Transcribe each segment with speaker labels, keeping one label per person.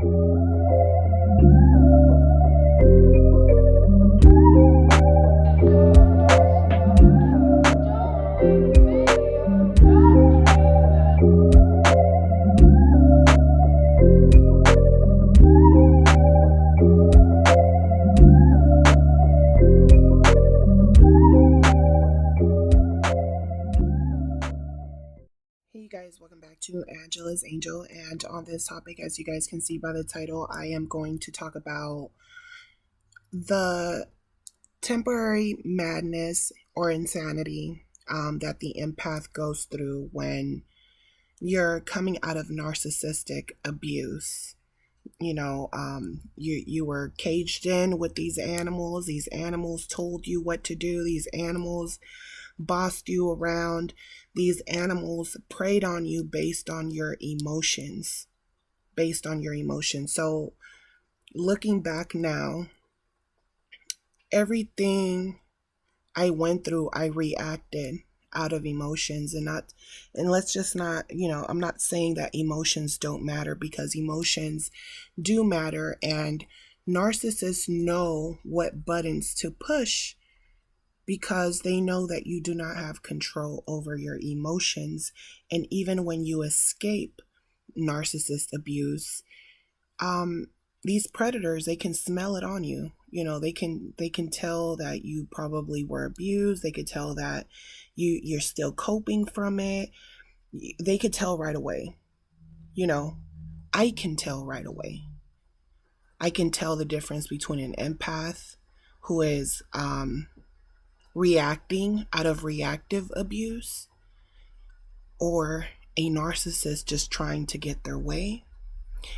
Speaker 1: Hey guys, welcome back to Angela's Angel, and on this topic, as you guys can see by the title, I am going to talk about the temporary madness or insanity that the empath goes through when you're coming out of narcissistic abuse. You were caged in with these animals. These animals told you what to do. These animals bossed you around. These animals preyed on you based on your emotions. So looking back now, everything I went through, I reacted out of emotions, and let's just not, I'm not saying that emotions don't matter, because emotions do matter, and narcissists know what buttons to push because they know that you do not have control over your emotions. And even when you escape narcissist abuse, these predators, they can smell it on you. They can tell that you probably were abused. They could tell that you're still coping from it. They could tell right away. I can tell right away. I can tell the difference between an empath who is reacting out of reactive abuse, or a narcissist just trying to get their way.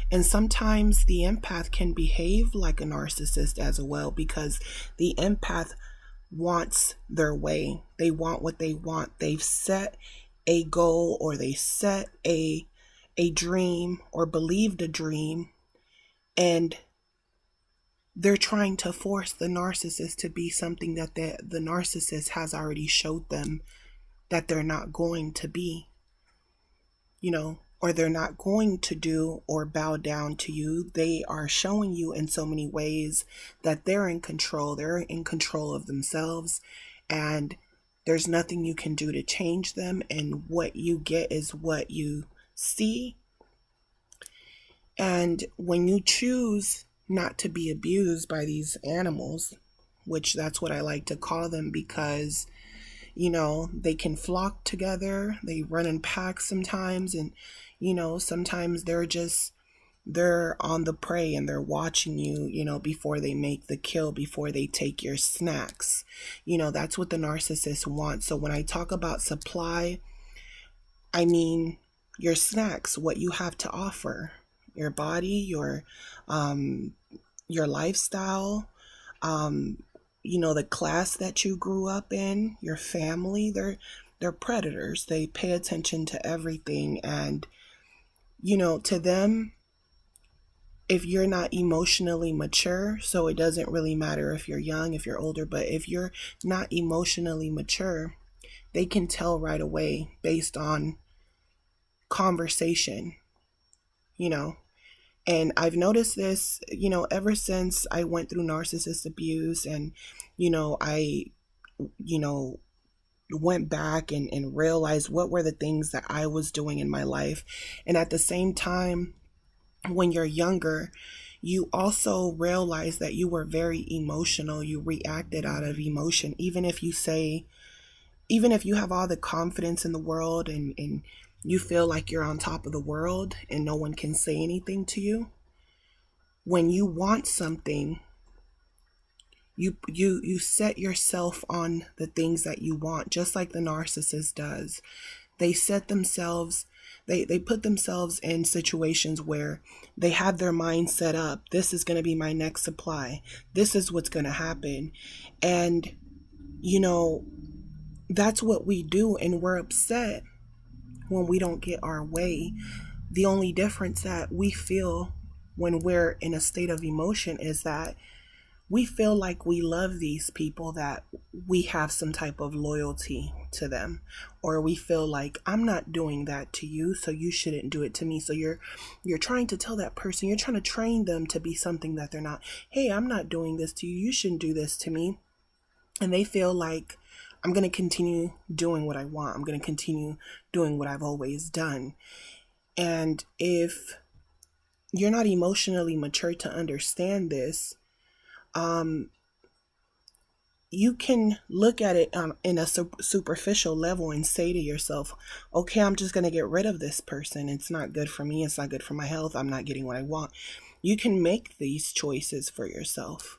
Speaker 1: And sometimes the empath can behave like a narcissist as well, because the empath wants their way. They want what they want. They've set a goal, or they set a dream, or believed a dream, and they're trying to force the narcissist to be something that the narcissist has already showed them that they're not going to be, or they're not going to do or bow down to you. They are showing you in so many ways that they're in control. They're in control of themselves, and there's nothing you can do to change them. And what you get is what you see. And when you choose not to be abused by these animals, which that's what I like to call them, because they can flock together, they run in packs sometimes, and sometimes they're on the prey and they're watching you, before they make the kill, before they take your snacks. That's what the narcissist wants. So when I talk about supply, I mean your snacks, what you have to offer, your body, your lifestyle, the class that you grew up in, your family. They're predators. They pay attention to everything. And to them, if you're not emotionally mature, so it doesn't really matter if you're young, if you're older, but if you're not emotionally mature, they can tell right away based on conversation. And I've noticed this, ever since I went through narcissist abuse, and, I, went back and realized what were the things that I was doing in my life. And at the same time, when you're younger, you also realize that you were very emotional. You reacted out of emotion, even if you have all the confidence in the world, and you feel like you're on top of the world and no one can say anything to you. When you want something, you set yourself on the things that you want, just like the narcissist does. They set themselves, they put themselves in situations where they have their mind set up. This is going to be my next supply. This is what's going to happen. And, that's what we do, and we're upset when we don't get our way. The only difference that we feel when we're in a state of emotion is that we feel like we love these people, that we have some type of loyalty. to them, or we feel like I'm not doing that to you, so you shouldn't do it to me. So you're trying to tell that person, you're trying to train them to be something that they're not. Hey, I'm not doing this to you, you shouldn't do this to me. And they feel like I'm going to continue doing what I want, I'm going to continue doing what I've always done. And if you're not emotionally mature to understand this, you can look at it in a superficial level and say to yourself, okay, I'm just going to get rid of this person. It's not good for me. It's not good for my health. I'm not getting what I want. You can make these choices for yourself.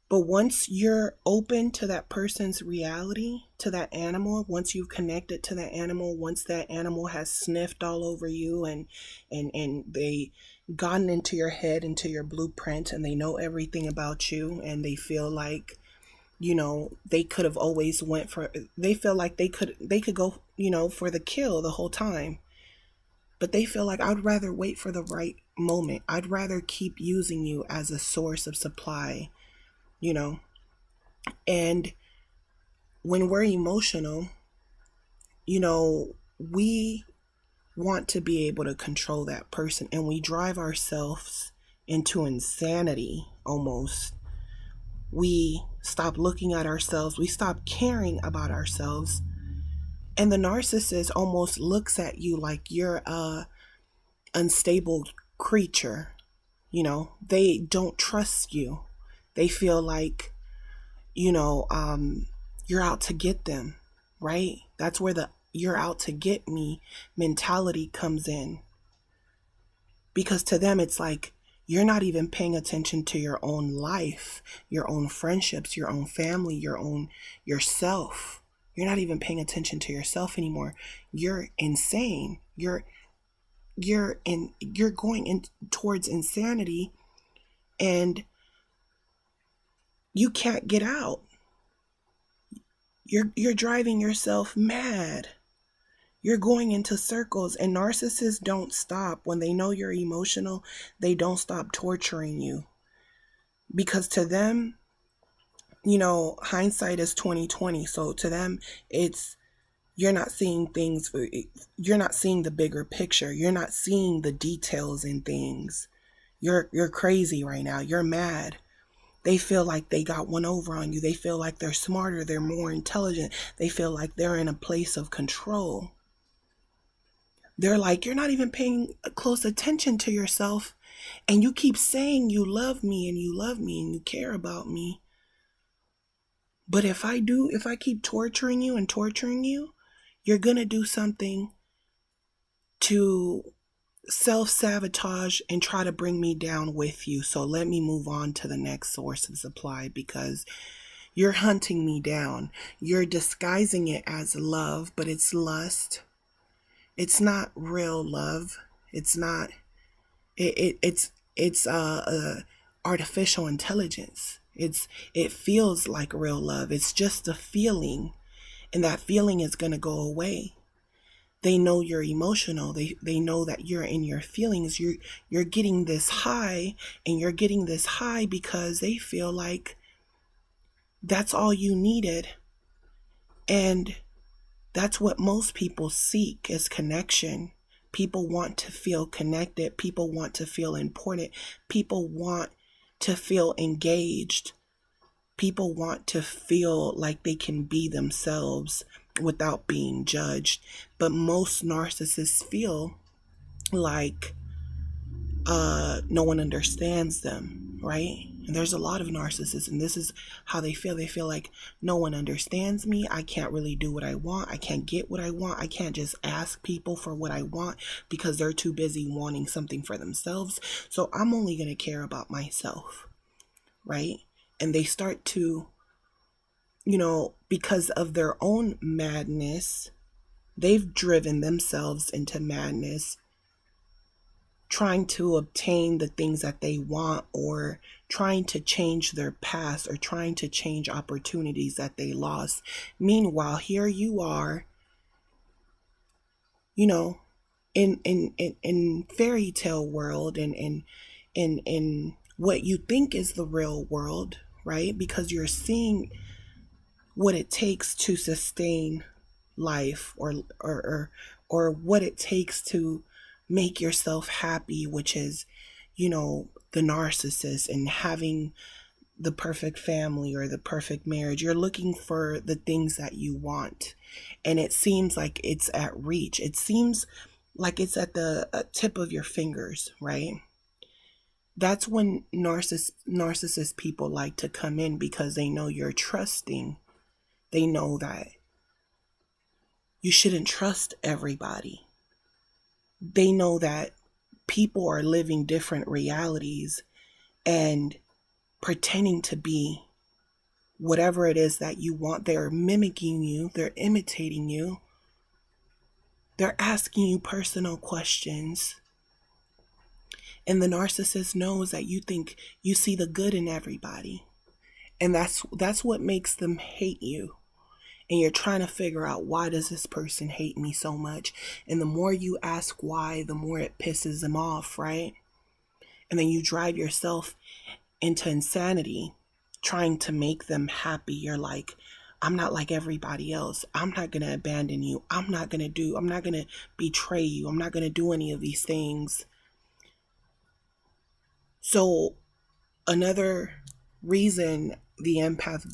Speaker 1: But once you're open to that person's reality, to that animal, once you've connected to that animal, once that animal has sniffed all over you and they gotten into your head, into your blueprint, and they know everything about you, and they feel like, they could have always they feel like they could go, for the kill the whole time. But they feel like, I'd rather wait for the right moment. I'd rather keep using you as a source of supply, and when we're emotional, we want to be able to control that person, and we drive ourselves into insanity almost. We stop looking at ourselves, we stop caring about ourselves, and the narcissist almost looks at you like you're a unstable creature. They don't trust you. They feel like, you're out to get them, right? That's where the you're out to get me mentality comes in. Because to them, it's like, you're not even paying attention to your own life, your own friendships, your own family, yourself. You're not even paying attention to yourself anymore. You're insane. You're going in towards insanity, and you can't get out. You're driving yourself mad. You're going into circles, and narcissists don't stop. When they know you're emotional, they don't stop torturing you. Because to them, hindsight is 20/20. So to them, it's, you're not seeing the bigger picture. You're not seeing the details in things. You're crazy right now. You're mad. They feel like they got one over on you. They feel like they're smarter, they're more intelligent. They feel like they're in a place of control. They're like, you're not even paying close attention to yourself, and you keep saying you love me and you love me and you care about me. But if I keep torturing you, you're going to do something to self-sabotage and try to bring me down with you. So let me move on to the next source of supply, because you're hunting me down. You're disguising it as love, but it's lust. It's not real love. It's not. It's artificial intelligence. It feels like real love. It's just a feeling, and that feeling is gonna go away. They know you're emotional. They know that you're in your feelings. You're getting this high, and you're getting this high because they feel like that's all you needed. And that's what most people seek, is connection. People want to feel connected. People want to feel important. People want to feel engaged. People want to feel like they can be themselves without being judged. But most narcissists feel like no one understands them, right? And there's a lot of narcissists, and this is how they feel. They feel like no one understands me. I can't really do what I want. I can't get what I want. I can't just ask people for what I want because they're too busy wanting something for themselves. So I'm only going to care about myself, right? And they start to, because of their own madness, they've driven themselves into madness, trying to obtain the things that they want, or trying to change their past, or trying to change opportunities that they lost. Meanwhile, here you are, in fairy tale world, and in what you think is the real world, right? Because you're seeing what it takes to sustain life, or what it takes to make yourself happy, which is, the narcissist and having the perfect family or the perfect marriage. You're looking for the things that you want, and it seems like it's at reach. It seems like it's at the tip of your fingers, right? That's when narcissist people like to come in, because they know you're trusting. They know that you shouldn't trust everybody. They know that people are living different realities and pretending to be whatever it is that you want. They're mimicking you, they're imitating you, they're asking you personal questions. And the narcissist knows that you think you see the good in everybody. And that's what makes them hate you. And you're trying to figure out, why does this person hate me so much? And the more you ask why, the more it pisses them off, right? And then you drive yourself into insanity trying to make them happy. You're like, I'm not like everybody else. I'm not going to abandon you. I'm not going to betray you. I'm not going to do any of these things. So another reason the empath,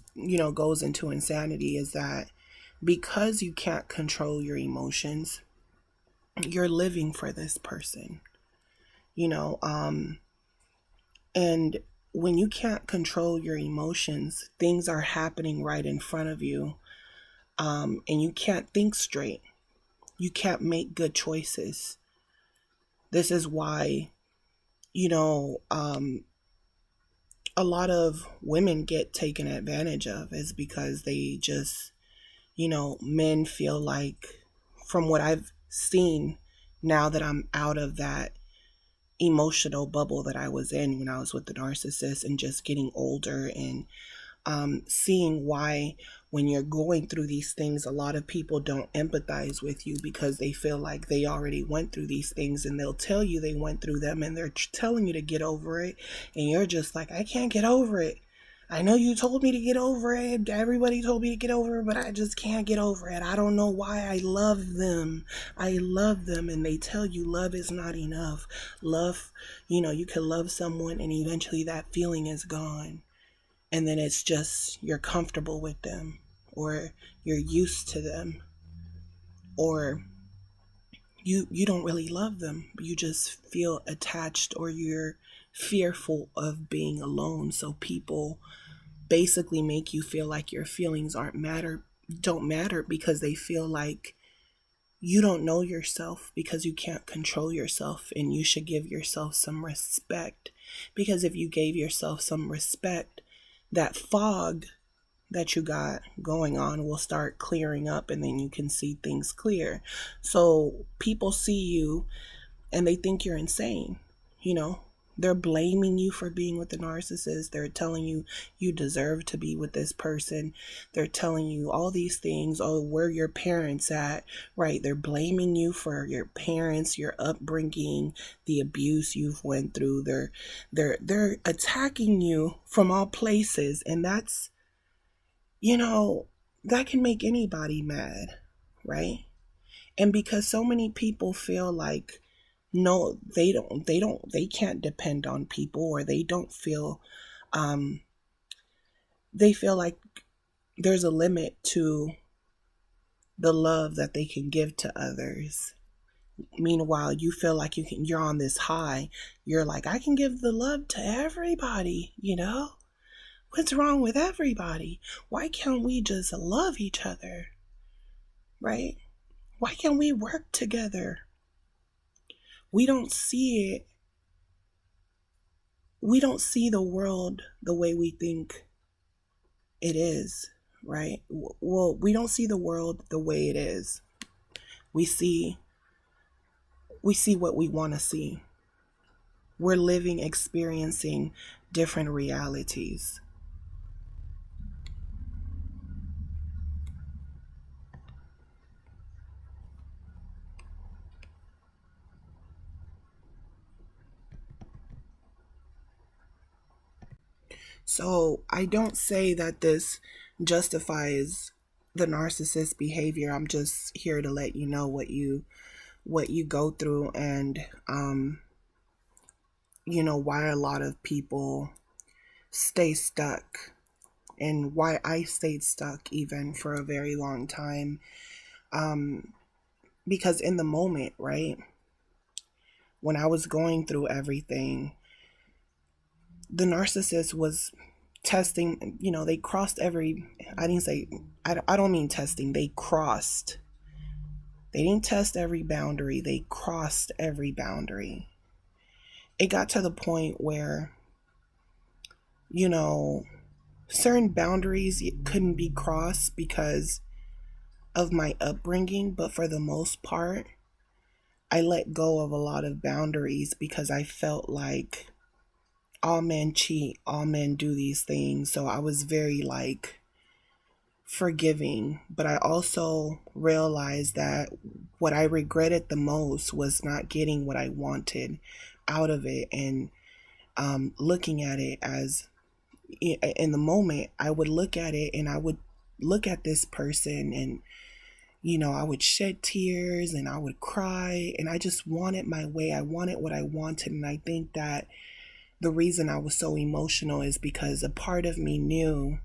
Speaker 1: goes into insanity is that because you can't control your emotions, you're living for this person, you know, and when you can't control your emotions, things are happening right in front of you, and you can't think straight. You can't make good choices. This is why, you know, um, a lot of women get taken advantage of, is because they just, men feel like, from what I've seen now that I'm out of that emotional bubble that I was in when I was with the narcissist, and just getting older, and seeing why, when you're going through these things, a lot of people don't empathize with you, because they feel like they already went through these things, and they'll tell you they went through them, and they're telling you to get over it, and you're just like, I can't get over it. I know you told me to get over it. Everybody told me to get over it, but I just can't get over it. I don't know why. I love them. I love them. And they tell you love is not enough. Love, you can love someone and eventually that feeling is gone. And then it's just, you're comfortable with them, or you're used to them, or you don't really love them. You just feel attached, or you're fearful of being alone. So people basically make you feel like your feelings don't matter, because they feel like you don't know yourself, because you can't control yourself, and you should give yourself some respect. Because if you gave yourself some respect, that fog that you got going on will start clearing up, and then you can see things clear. So people see you and they think you're insane, you know? They're blaming you for being with the narcissist. They're telling you you deserve to be with this person. They're telling you all these things. Oh, where your parents at? Right? They're blaming you for your parents, your upbringing, the abuse you've went through. They're attacking you from all places, and that's, that can make anybody mad, right? And because so many people feel like, no, they can't depend on people, or they don't feel, um they feel like there's a limit to the love that they can give to others. Meanwhile, you feel like you're on this high. You're like, I can give the love to everybody. What's wrong with everybody? Why can't we just love each other? Right? Why can't we work together? We don't see it. We don't see the world the way we think it is, right? Well, we don't see the world the way it is. We see what we want to see. We're living, experiencing different realities. So I don't say that this justifies the narcissist behavior. I'm just here to let you know what you go through, and why a lot of people stay stuck, and why I stayed stuck even for a very long time. Because in the moment, right, when I was going through everything, the narcissist was testing, they crossed every, I didn't say, I don't mean testing, they didn't test every boundary, they crossed every boundary. It got to the point where, you know, certain boundaries couldn't be crossed because of my upbringing, but for the most part, I let go of a lot of boundaries because I felt like all men cheat, all men do these things. So I was very like forgiving, but I also realized that what I regretted the most was not getting what I wanted out of it, and looking at it as, in the moment, I would look at it and I would look at this person, and I would shed tears and I would cry, and I just wanted my way. I wanted what I wanted. And I think that the reason I was so emotional is because a part of me knew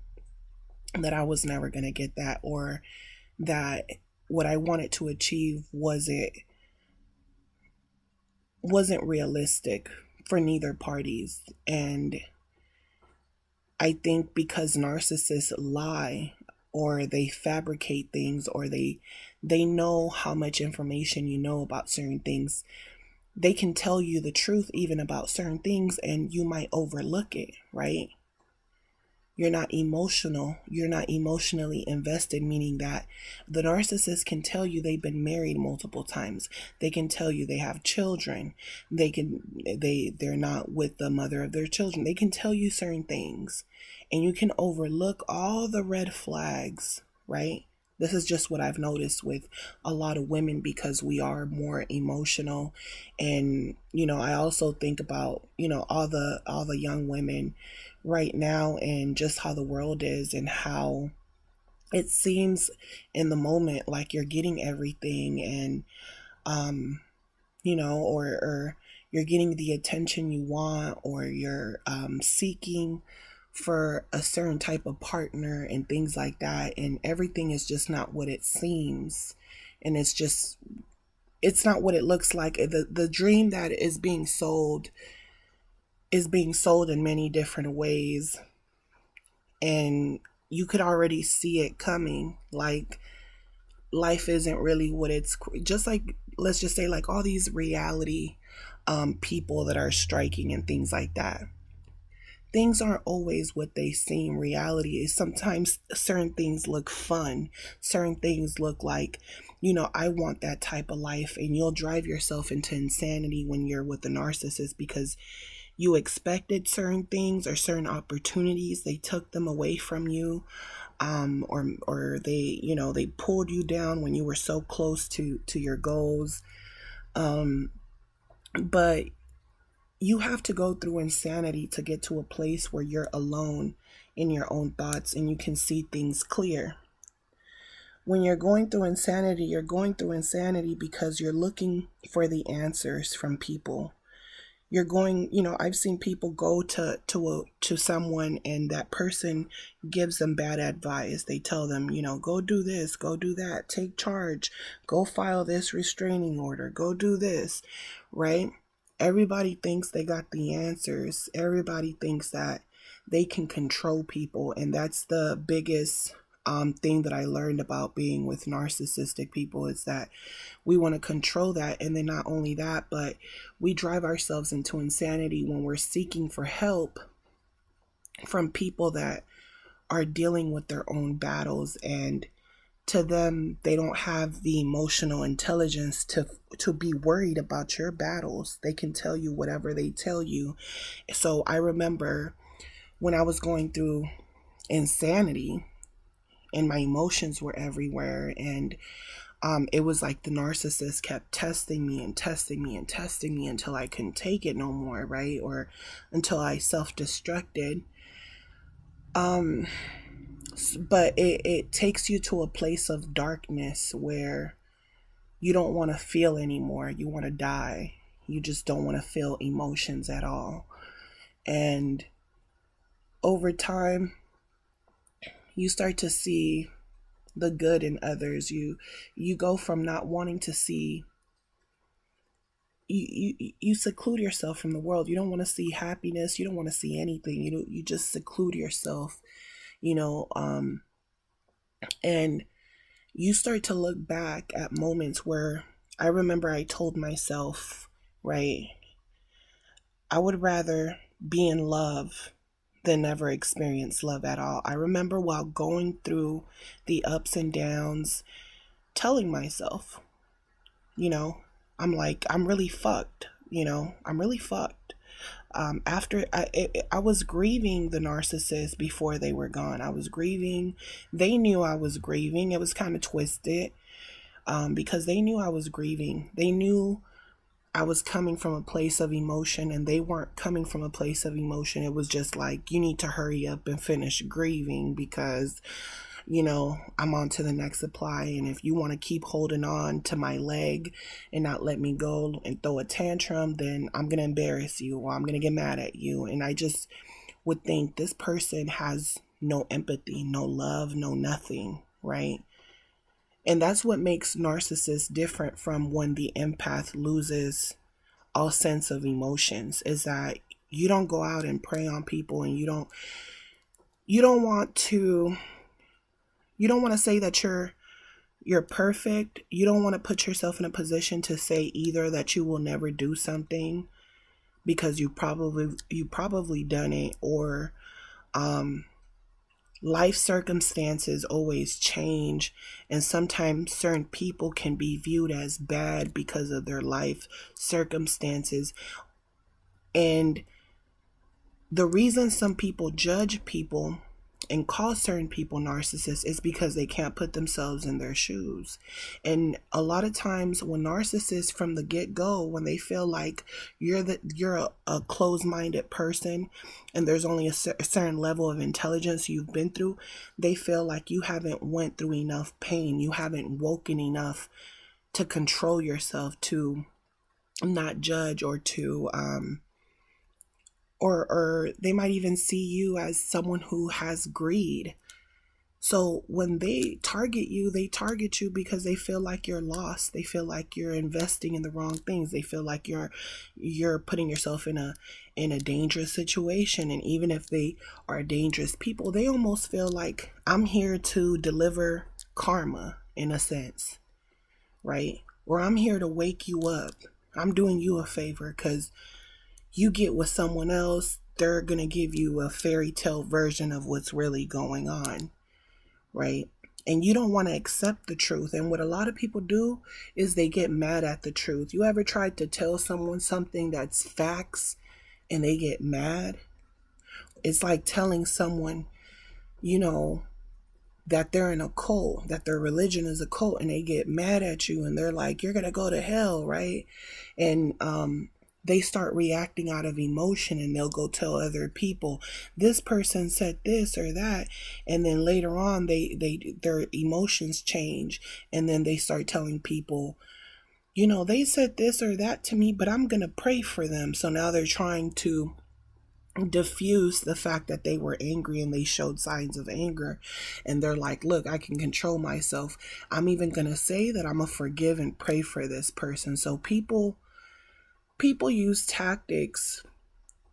Speaker 1: that I was never going to get that, or that what I wanted to achieve wasn't realistic for neither parties. And I think because narcissists lie, or they fabricate things, or they know how much information you know about certain things, they can tell you the truth even about certain things, and you might overlook it, right? You're not emotional. You're not emotionally invested, meaning that the narcissist can tell you they've been married multiple times. They can tell you they have children. They're not with the mother of their children. They can tell you certain things, and you can overlook all the red flags, right? This is just what I've noticed with a lot of women, because we are more emotional. And I also think about all the young women right now, and just how the world is, and how it seems in the moment like you're getting everything, and or you're getting the attention you want, or you're seeking for a certain type of partner and things like that, and everything is just not what it seems, and it's not what it looks like. The dream that is being sold in many different ways, and you could already see it coming. Like, life isn't really what it's just like. Let's just say, like, all these reality people that are striking and things like that, things aren't always what they seem. Reality is sometimes certain things look fun, certain things look like, I want that type of life, and you'll drive yourself into insanity when you're with a narcissist, because you expected certain things or certain opportunities, they took them away from you, or they pulled you down when you were so close to your goals. But you have to go through insanity to get to a place where you're alone in your own thoughts and you can see things clear. When you're going through insanity, you're going through insanity because you're looking for the answers from people. You're going, I've seen people go to someone, and that person gives them bad advice. They tell them, go do this, go do that, take charge, go file this restraining order, go do this, right? Everybody thinks they got the answers. Everybody thinks that they can control people, and that's the biggest thing that I learned about being with narcissistic people, is that we want to control that. And then not only that, but we drive ourselves into insanity when we're seeking for help from people that are dealing with their own battles, and to them, they don't have the emotional intelligence to be worried about your battles. They can tell you whatever they tell you. So I remember when I was going through insanity, and my emotions were everywhere, and it was like the narcissist kept testing me and testing me and testing me until I couldn't take it no more, right? Or until I self-destructed. But it takes you to a place of darkness where you don't want to feel anymore. You want to die. You just don't want to feel emotions at all. And over time, you start to see the good in others. You go from not wanting to see, you seclude yourself from the world. You don't want to see happiness. You don't want to see anything. You just seclude yourself, you know, and you start to look back at moments where I remember I told myself, right, I would rather be in love than never experience love at all. I remember while going through the ups and downs, telling myself, you know, I'm like, I'm really fucked, I'm really fucked. After I was grieving the narcissist before they were gone. I was grieving. They knew I was grieving. It was kind of twisted, because they knew I was grieving. They knew I was coming from a place of emotion, and they weren't coming from a place of emotion. It was just like, you need to hurry up and finish grieving because, I'm on to the next supply. And if you want to keep holding on to my leg and not let me go and throw a tantrum, then I'm going to embarrass you, or I'm going to get mad at you. And I just would think this person has no empathy, no love, no nothing, right? And that's what makes narcissists different from when the empath loses all sense of emotions, is that you don't go out and prey on people, and you don't want to say that you're perfect. You don't want to put yourself in a position to say either that you will never do something because you probably done it, or life circumstances always change, and sometimes certain people can be viewed as bad because of their life circumstances. And the reason some people judge people and call certain people narcissists is because they can't put themselves in their shoes. And a lot of times when narcissists from the get-go, when they feel like you're a closed-minded person and there's only a certain level of intelligence you've been through, they feel like you haven't went through enough pain, you haven't woken enough to control yourself, to not judge, or to or they might even see you as someone who has greed. So when they target you because they feel like you're lost. They feel like you're investing in the wrong things. They feel like you're putting yourself in a dangerous situation. And even if they are dangerous people, they almost feel like, I'm here to deliver karma in a sense, right? Or I'm here to wake you up. I'm doing you a favor because you get with someone else, they're going to give you a fairy tale version of what's really going on, right? And you don't want to accept the truth. And what a lot of people do is they get mad at the truth. You ever tried to tell someone something that's facts and they get mad? It's like telling someone, that they're in a cult, that their religion is a cult, and they get mad at you and they're like, you're going to go to hell, right? And they start reacting out of emotion, and they'll go tell other people, this person said this or that, and then later on their emotions change, and then they start telling people, they said this or that to me, but I'm gonna pray for them. So now they're trying to diffuse the fact that they were angry and they showed signs of anger, and they're like, look, I can control myself. I'm even gonna say that I'm gonna forgive and pray for this person. So people use tactics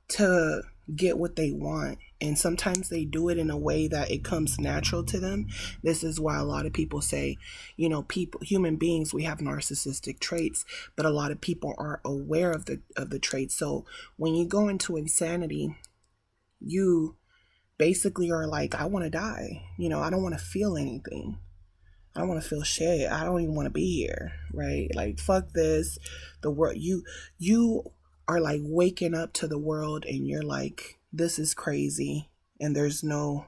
Speaker 1: to get what they want, and sometimes they do it in a way that it comes natural to them. This is why a lot of people say, human beings, we have narcissistic traits, but a lot of people aren't aware of the traits. So when you go into insanity, you basically are like, I want to die. I don't want to feel anything. I don't want to feel shit. I don't even want to be here, right? Like, fuck this. The world, you are like waking up to the world, and you're like, this is crazy. And there's no,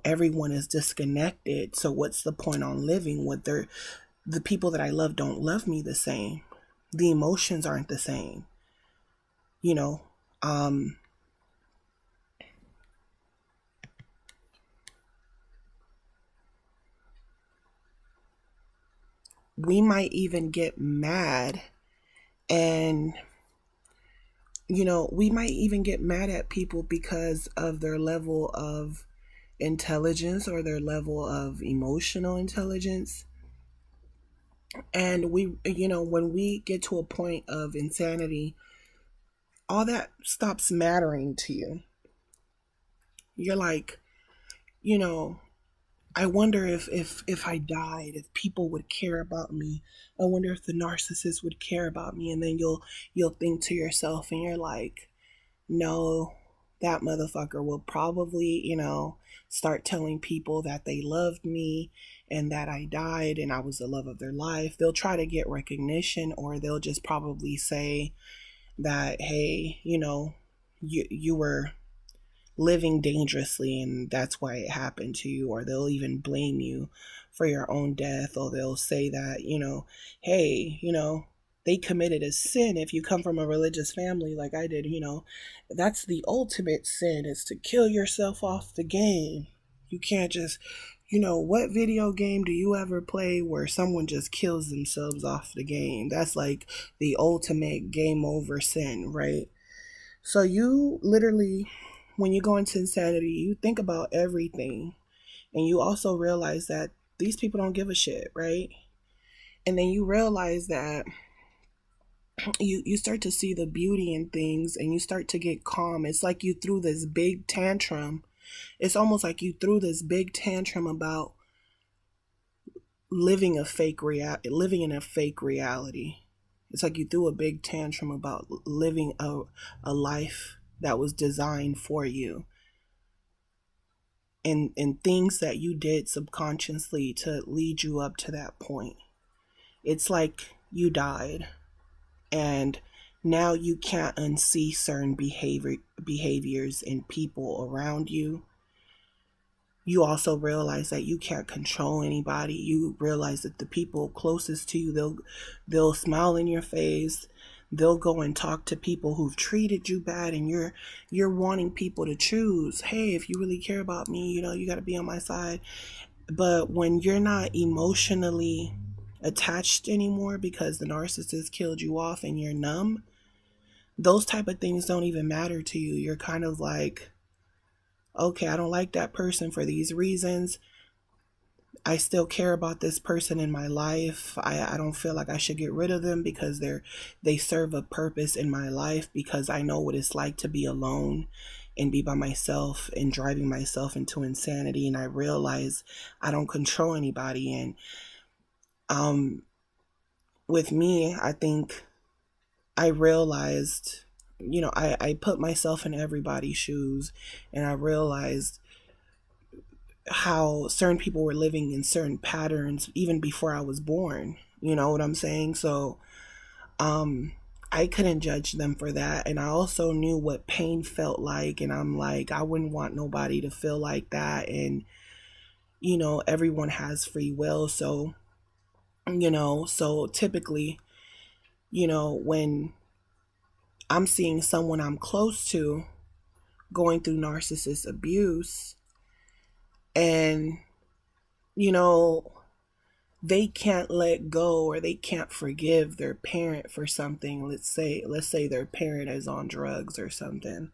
Speaker 1: everyone is disconnected. So what's the point on living when the people that I love don't love me the same? The emotions aren't the same, um, we might even get mad, and we might even get mad at people because of their level of intelligence or their level of emotional intelligence. And when we get to a point of insanity, all that stops mattering to you. You're like, you know, I wonder if I died, if people would care about me. I wonder if the narcissist would care about me. And then you'll think to yourself, and you're like, no, that motherfucker will probably, start telling people that they loved me and that I died and I was the love of their life. They'll try to get recognition, or they'll just probably say that, hey, you were living dangerously and that's why it happened to you. Or they'll even blame you for your own death, or they'll say that, hey, they committed a sin. If you come from a religious family like I did, that's the ultimate sin, is to kill yourself off the game. You can't just, what video game do you ever play where someone just kills themselves off the game? That's like the ultimate game over sin, right? So you literally, when you go into insanity, you think about everything, and you also realize that these people don't give a shit, right? And then you realize that you start to see the beauty in things, and you start to get calm. It's like you threw this big tantrum. It's almost like you threw this big tantrum about living in a fake reality. It's like you threw a big tantrum about living a life that was designed for you, and things that you did subconsciously to lead you up to that point. It's like you died, and now you can't unsee certain behaviors in people around you. You also realize that you can't control anybody. You realize that the people closest to you, they'll smile in your face. They'll go and talk to people who've treated you bad, and you're wanting people to choose, hey, if you really care about me, you got to be on my side. But when you're not emotionally attached anymore because the narcissist killed you off and you're numb, those type of things don't even matter to you. You're kind of like, okay, I don't like that person for these reasons. I still care about this person in my life. I don't feel like I should get rid of them because they serve a purpose in my life, because I know what it's like to be alone and be by myself and driving myself into insanity. And I realize I don't control anybody. And with me, I think I realized, I put myself in everybody's shoes, and I realized how certain people were living in certain patterns even before I was born. You know what I'm saying? So I couldn't judge them for that. And I also knew what pain felt like, and I'm like, I wouldn't want nobody to feel like that. And everyone has free will. So so typically, when I'm seeing someone I'm close to going through narcissist abuse, and they can't let go, or they can't forgive their parent for something. Let's say their parent is on drugs or something,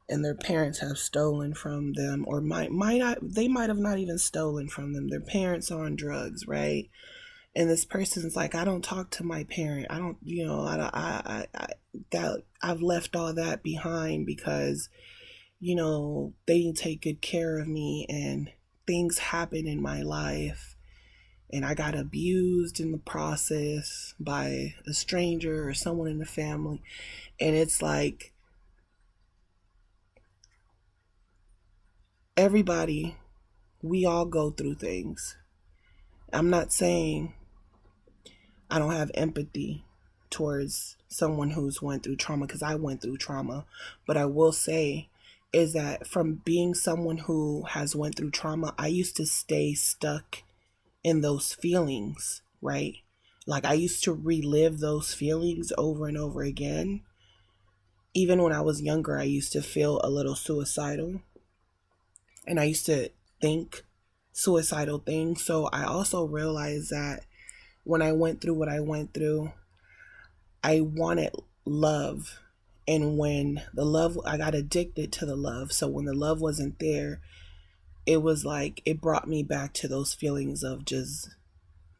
Speaker 1: and their parents have stolen from them, or they might have not even stolen from them. Their parents are on drugs, right? And this person's like, I don't talk to my parent. I don't, that I've left all that behind because they didn't take good care of me, and things happen in my life, and I got abused in the process by a stranger or someone in the family. And it's like, everybody, we all go through things. I'm not saying I don't have empathy towards someone who's went through trauma, because I went through trauma. But I will say is that from being someone who has went through trauma, I used to stay stuck in those feelings, right? Like, I used to relive those feelings over and over again. Even when I was younger, I used to feel a little suicidal, and I used to think suicidal things. So I also realized that when I went through what I went through, I wanted love. And when the love, I got addicted to the love. So when the love wasn't there, it was like it brought me back to those feelings of just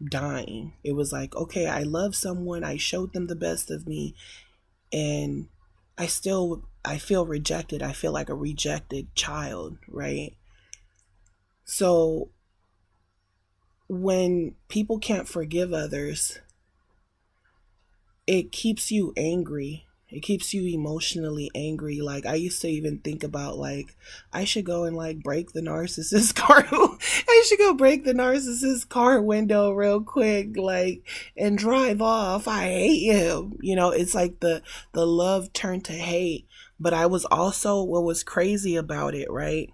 Speaker 1: dying. It was like, okay, I love someone, I showed them the best of me, and I feel rejected. I feel like a rejected child, right? So when people can't forgive others, it keeps you angry. It keeps you emotionally angry. Like, I used to even think about, like, I should go and like break the narcissist car. I should go break the narcissist car window real quick, like, and drive off. I hate him. It's like the love turned to hate. But I was also, what was crazy about it, right?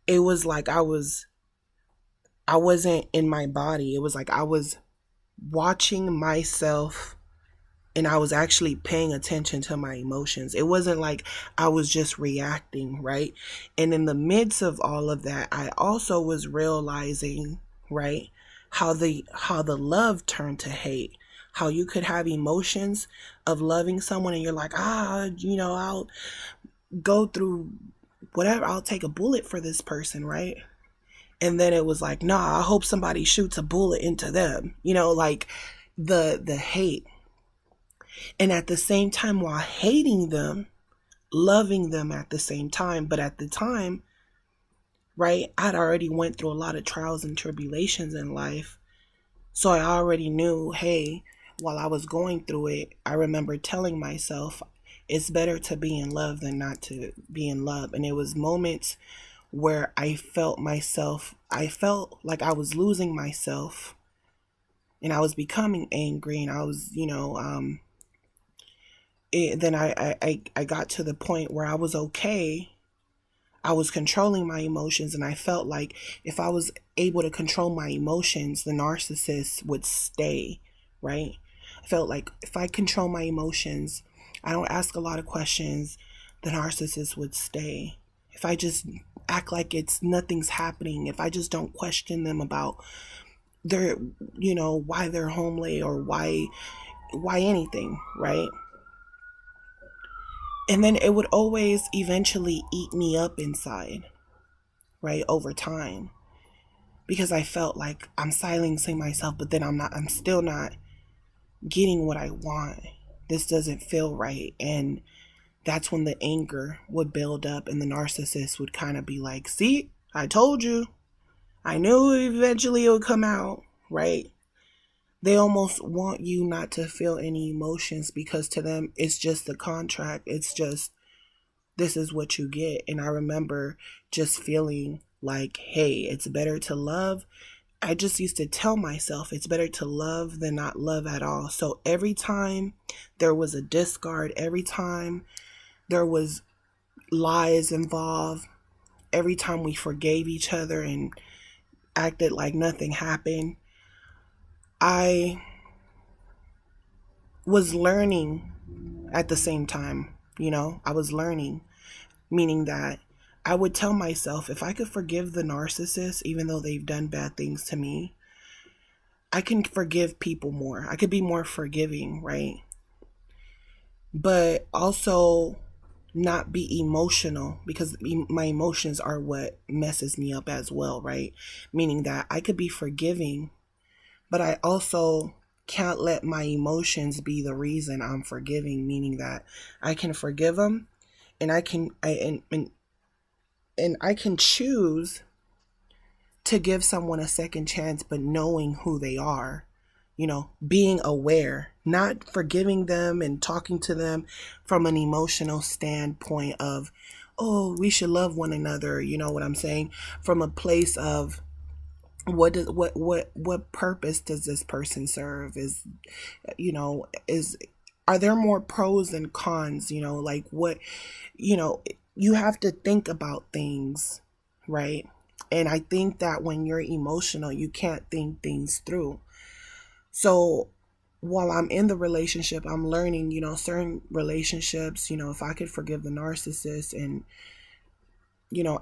Speaker 1: It was like I wasn't in my body. It was like I was watching myself, and I was actually paying attention to my emotions. It wasn't like I was just reacting, right? And in the midst of all of that, I also was realizing, right, how the love turned to hate. How you could have emotions of loving someone and you're like, I'll go through whatever, I'll take a bullet for this person, right? And then it was like, nah, I hope somebody shoots a bullet into them, like the hate. And at the same time, while hating them, loving them at the same time. But at the time, right, I'd already went through a lot of trials and tribulations in life. So I already knew, hey, while I was going through it, I remember telling myself, it's better to be in love than not to be in love. And it was moments where I felt like I was losing myself, and I was becoming angry, and I was, then I got to the point where I was okay. I was controlling my emotions, and I felt like if I was able to control my emotions, the narcissist would stay, right? I felt like if I control my emotions, I don't ask a lot of questions, the narcissist would stay. If I just act like it's nothing's happening, if I just don't question them about their, why they're home late or why anything, right? And then it would always eventually eat me up inside, right, over time. Because I felt like I'm silencing myself, but then I'm still not getting what I want. This doesn't feel right. And that's when the anger would build up, and the narcissist would kind of be like, see, I told you. I knew eventually it would come out, right? They almost want you not to feel any emotions, because to them, it's just the contract. It's just, this is what you get. And I remember just feeling like, hey, it's better to love. I just used to tell myself it's better to love than not love at all. So every time there was a discard, every time there was lies involved, every time we forgave each other and acted like nothing happened, I was learning at the same time. I was learning, meaning that I would tell myself, if I could forgive the narcissist, even though they've done bad things to me, I can forgive people more. I could be more forgiving, right? But also not be emotional, because my emotions are what messes me up as well, right? Meaning that I could be forgiving, but I also can't let my emotions be the reason I'm forgiving, meaning that I can forgive them, and I can choose to give someone a second chance, but knowing who they are, being aware, not forgiving them and talking to them from an emotional standpoint of, oh, we should love one another. You know what I'm saying? From a place of, what purpose does this person serve? Are there more pros than cons? Like what, you have to think about things, right? And I think that when you're emotional, you can't think things through. So while I'm in the relationship, I'm learning, certain relationships, if I could forgive the narcissist and,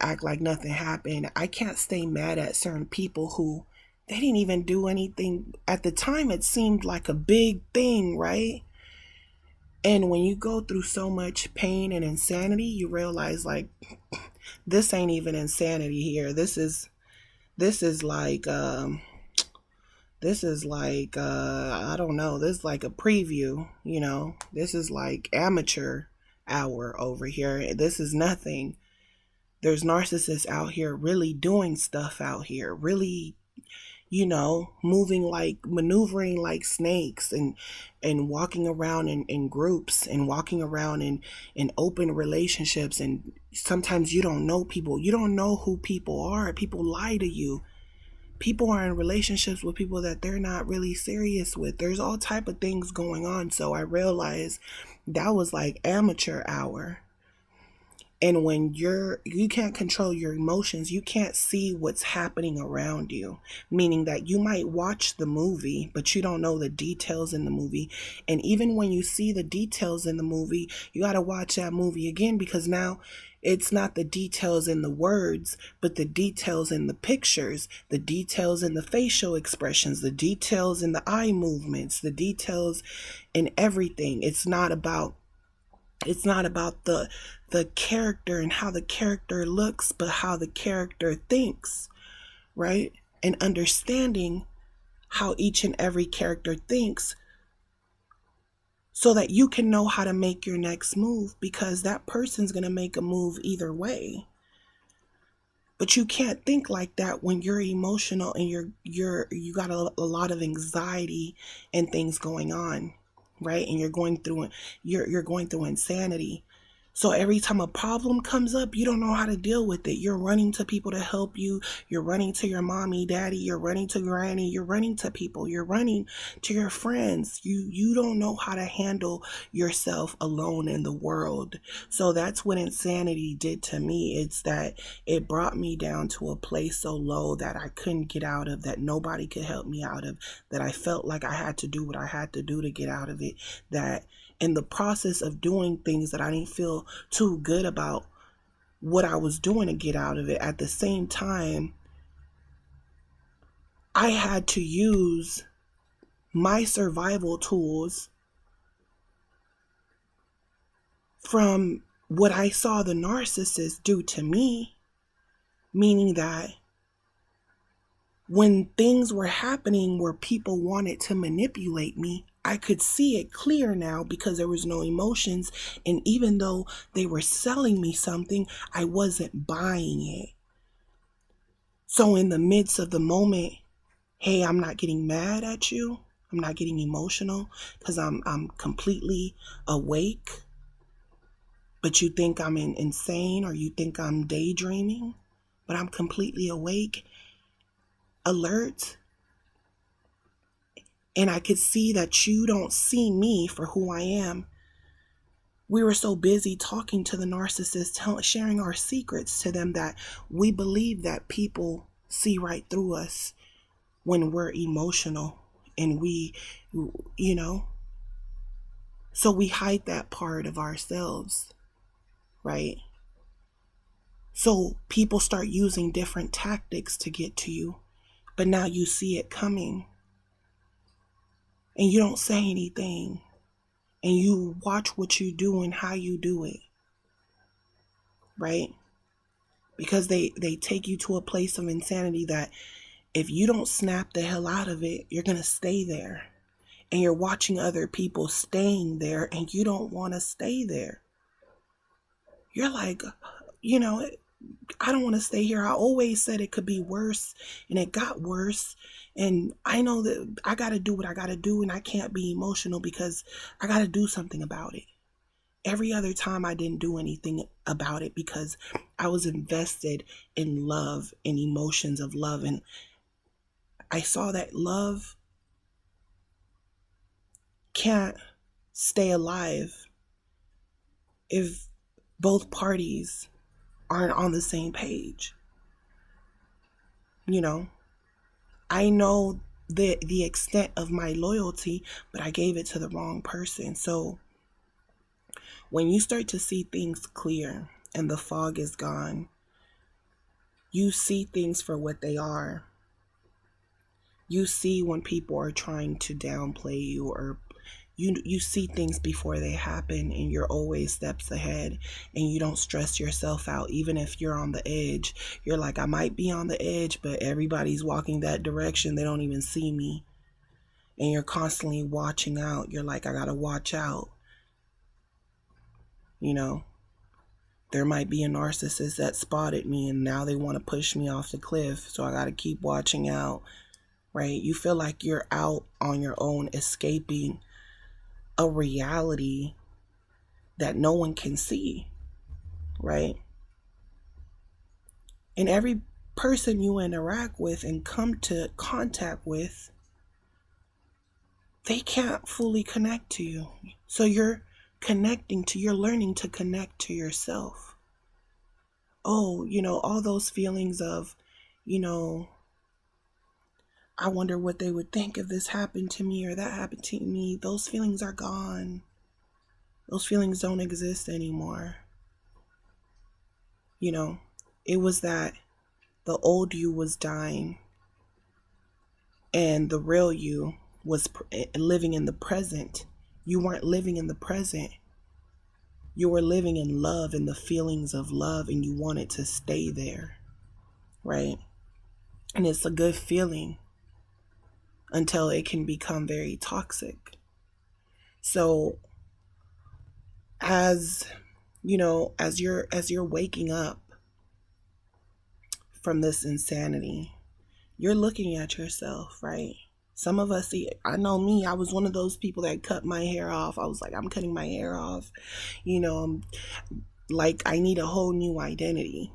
Speaker 1: act like nothing happened, I can't stay mad at certain people who they didn't even do anything. At the time, it seemed like a big thing, right? And when you go through so much pain and insanity, you realize like this ain't even insanity here. This is like I don't know, this is like a preview, you know. This is like amateur hour over here. This is nothing. There's narcissists out here really doing stuff out here, really, you know, moving like maneuvering like snakes, and walking around in groups, and walking around in open relationships. And sometimes you don't know people. You don't know who people are. People lie to you. People are in relationships with people that they're not really serious with. There's all type of things going on. So I realized that was like amateur hour. And when you can't control your emotions, you can't see what's happening around you, meaning that you might watch the movie but you don't know the details in the movie. And even when you see the details in the movie, you got to watch that movie again, because now it's not the details in the words, but the details in the pictures, the details in the facial expressions, the details in the eye movements, the details in everything. It's not about the character and how the character looks, but how the character thinks, right? And understanding how each and every character thinks, so that you can know how to make your next move, because that person's going to make a move either way. But you can't think like that when you're emotional and you got a lot of anxiety and things going on, right? And you're going through insanity. So every time a problem comes up, you don't know how to deal with it. You're running to people to help you. You're running to your mommy, daddy. You're running to granny. You're running to people. You're running to your friends. You don't know how to handle yourself alone in the world. So that's what insanity did to me. It's that it brought me down to a place so low that I couldn't get out of, that nobody could help me out of, that I felt like I had to do what I had to do to get out of it, that in the process of doing things that I didn't feel too good about what I was doing to get out of it, at the same time, I had to use my survival tools from what I saw the narcissist do to me, meaning that when things were happening where people wanted to manipulate me, I could see it clear now because there was no emotions. And even though they were selling me something, I wasn't buying it. So in the midst of the moment, hey, I'm not getting mad at you. I'm not getting emotional because I'm completely awake. But you think I'm insane, or you think I'm daydreaming, but I'm completely awake, alert. And I could see that you don't see me for who I am. We were so busy talking to the narcissist, sharing our secrets to them, that we believe that people see right through us when we're emotional. And we, you know, so we hide that part of ourselves, right? So people start using different tactics to get to you, but now you see it coming. And you don't say anything. And you watch what you do and how you do it. Right? Because they take you to a place of insanity that if you don't snap the hell out of it, you're going to stay there. And you're watching other people staying there, and you don't want to stay there. You're like, you know, I don't want to stay here. I always said it could be worse, and it got worse. And I know that I got to do what I got to do, and I can't be emotional because I got to do something about it. Every other time I didn't do anything about it because I was invested in love and emotions of love. And I saw that love can't stay alive if both parties aren't on the same page. You know, I know the extent of my loyalty, but I gave it to the wrong person. So when you start to see things clear and the fog is gone, you see things for what they are. You see when people are trying to downplay you, or you see things before they happen, and you're always steps ahead, and you don't stress yourself out. Even if you're on the edge, you're like, I might be on the edge, but everybody's walking that direction, they don't even see me. And you're constantly watching out. You're like, I gotta watch out. You know, there might be a narcissist that spotted me and now they want to push me off the cliff, so I gotta keep watching out. Right? You feel like you're out on your own, escaping a reality that no one can see. Right? And every person you interact with and come to contact with, they can't fully connect to you. So you're learning to connect to yourself. Oh, all those feelings of, you know, I wonder what they would think if this happened to me or that happened to me. Those feelings are gone. Those feelings don't exist anymore. It was that the old you was dying and the real you was living in the present. You weren't living in the present. You were living in love and the feelings of love, and you wanted to stay there, right? And it's a good feeling until it can become very toxic. So as you're waking up from this insanity, you're looking at yourself, right? Some of us, I know me, I was one of those people that cut my hair off. I was like, I'm cutting my hair off. I'm like, I need a whole new identity.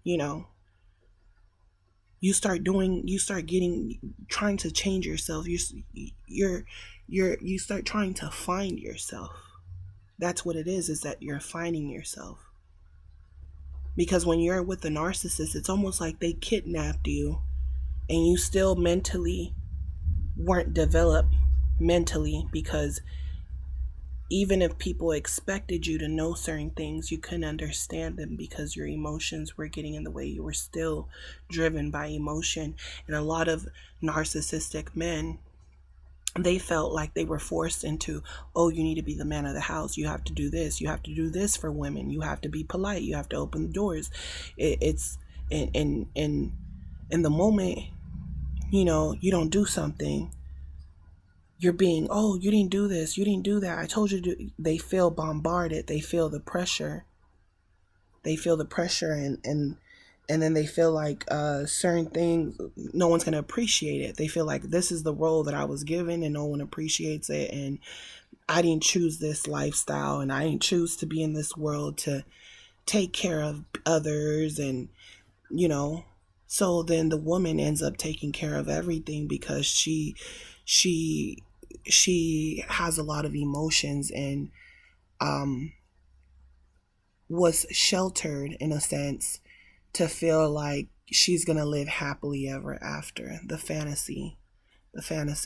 Speaker 1: You start trying to change yourself. You start trying to find yourself. That's what it is that you're finding yourself. Because when you're with a narcissist, it's almost like they kidnapped you and you still mentally weren't developed mentally, because even if people expected you to know certain things, you couldn't understand them because your emotions were getting in the way. You were still driven by emotion. And a lot of narcissistic men, they felt like they were forced into, oh, you need to be the man of the house. You have to do this. You have to do this for women. You have to be polite. You have to open the doors. It's in the moment, you don't do something, you're being, oh, you didn't do this, you didn't do that, I told you to do. They feel bombarded. They feel the pressure. And then they feel like certain things, no one's going to appreciate it. They feel like this is the role that I was given and no one appreciates it. And I didn't choose this lifestyle, and I didn't choose to be in this world to take care of others. And, so then the woman ends up taking care of everything because she has a lot of emotions and was sheltered in a sense to feel like she's gonna live happily ever after, the fantasy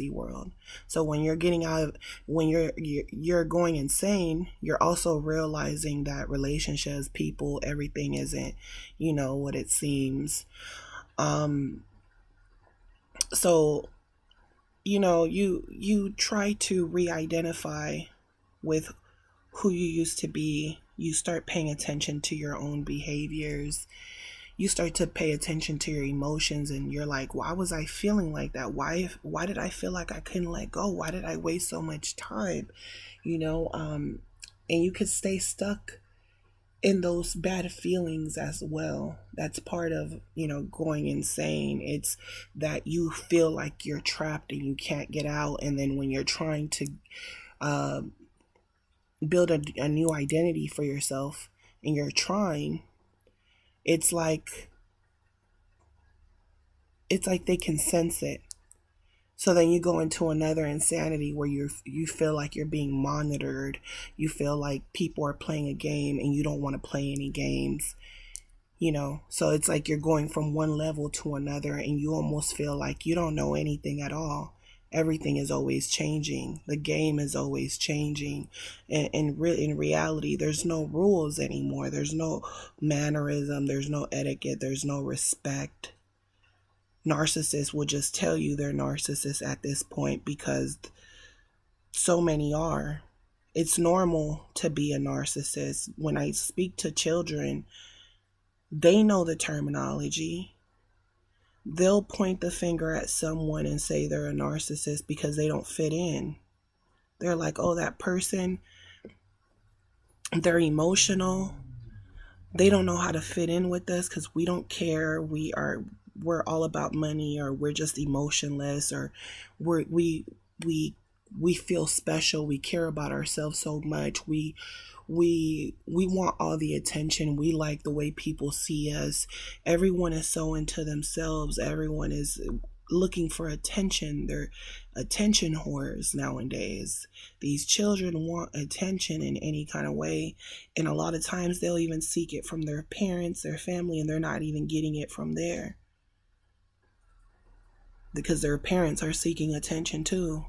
Speaker 1: world. So when you're when you're going insane, you're also realizing that relationships, people, everything isn't what it seems. So you try to re-identify with who you used to be. You start paying attention to your own behaviors. You start to pay attention to your emotions, and you're like, why was I feeling like that? Why did I feel like I couldn't let go? Why did I waste so much time? And you could stay stuck in those bad feelings as well. That's part of, going insane. It's that you feel like you're trapped and you can't get out. And then when you're trying to build a new identity for yourself, and you're trying, it's like they can sense it. So then you go into another insanity where you feel like you're being monitored. You feel like people are playing a game and you don't want to play any games. So it's like you're going from one level to another, and you almost feel like you don't know anything at all. Everything is always changing. The game is always changing. And in reality, there's no rules anymore. There's no mannerism. There's no etiquette. There's no respect. narcissists will just tell you they're narcissists at this point because so many are. It's normal to be a narcissist. When I speak to children, they know the terminology. They'll point the finger at someone and say they're a narcissist because they don't fit in. They're like, oh, that person, they're emotional. They don't know how to fit in with us because we don't care. We're all about money, or we're just emotionless, or we we feel special. We care about ourselves so much. We want all the attention. We like the way people see us. Everyone is so into themselves. Everyone is looking for attention. They're attention whores nowadays. These children want attention in any kind of way, and a lot of times they'll even seek it from their parents, their family, and they're not even getting it from there because their parents are seeking attention too.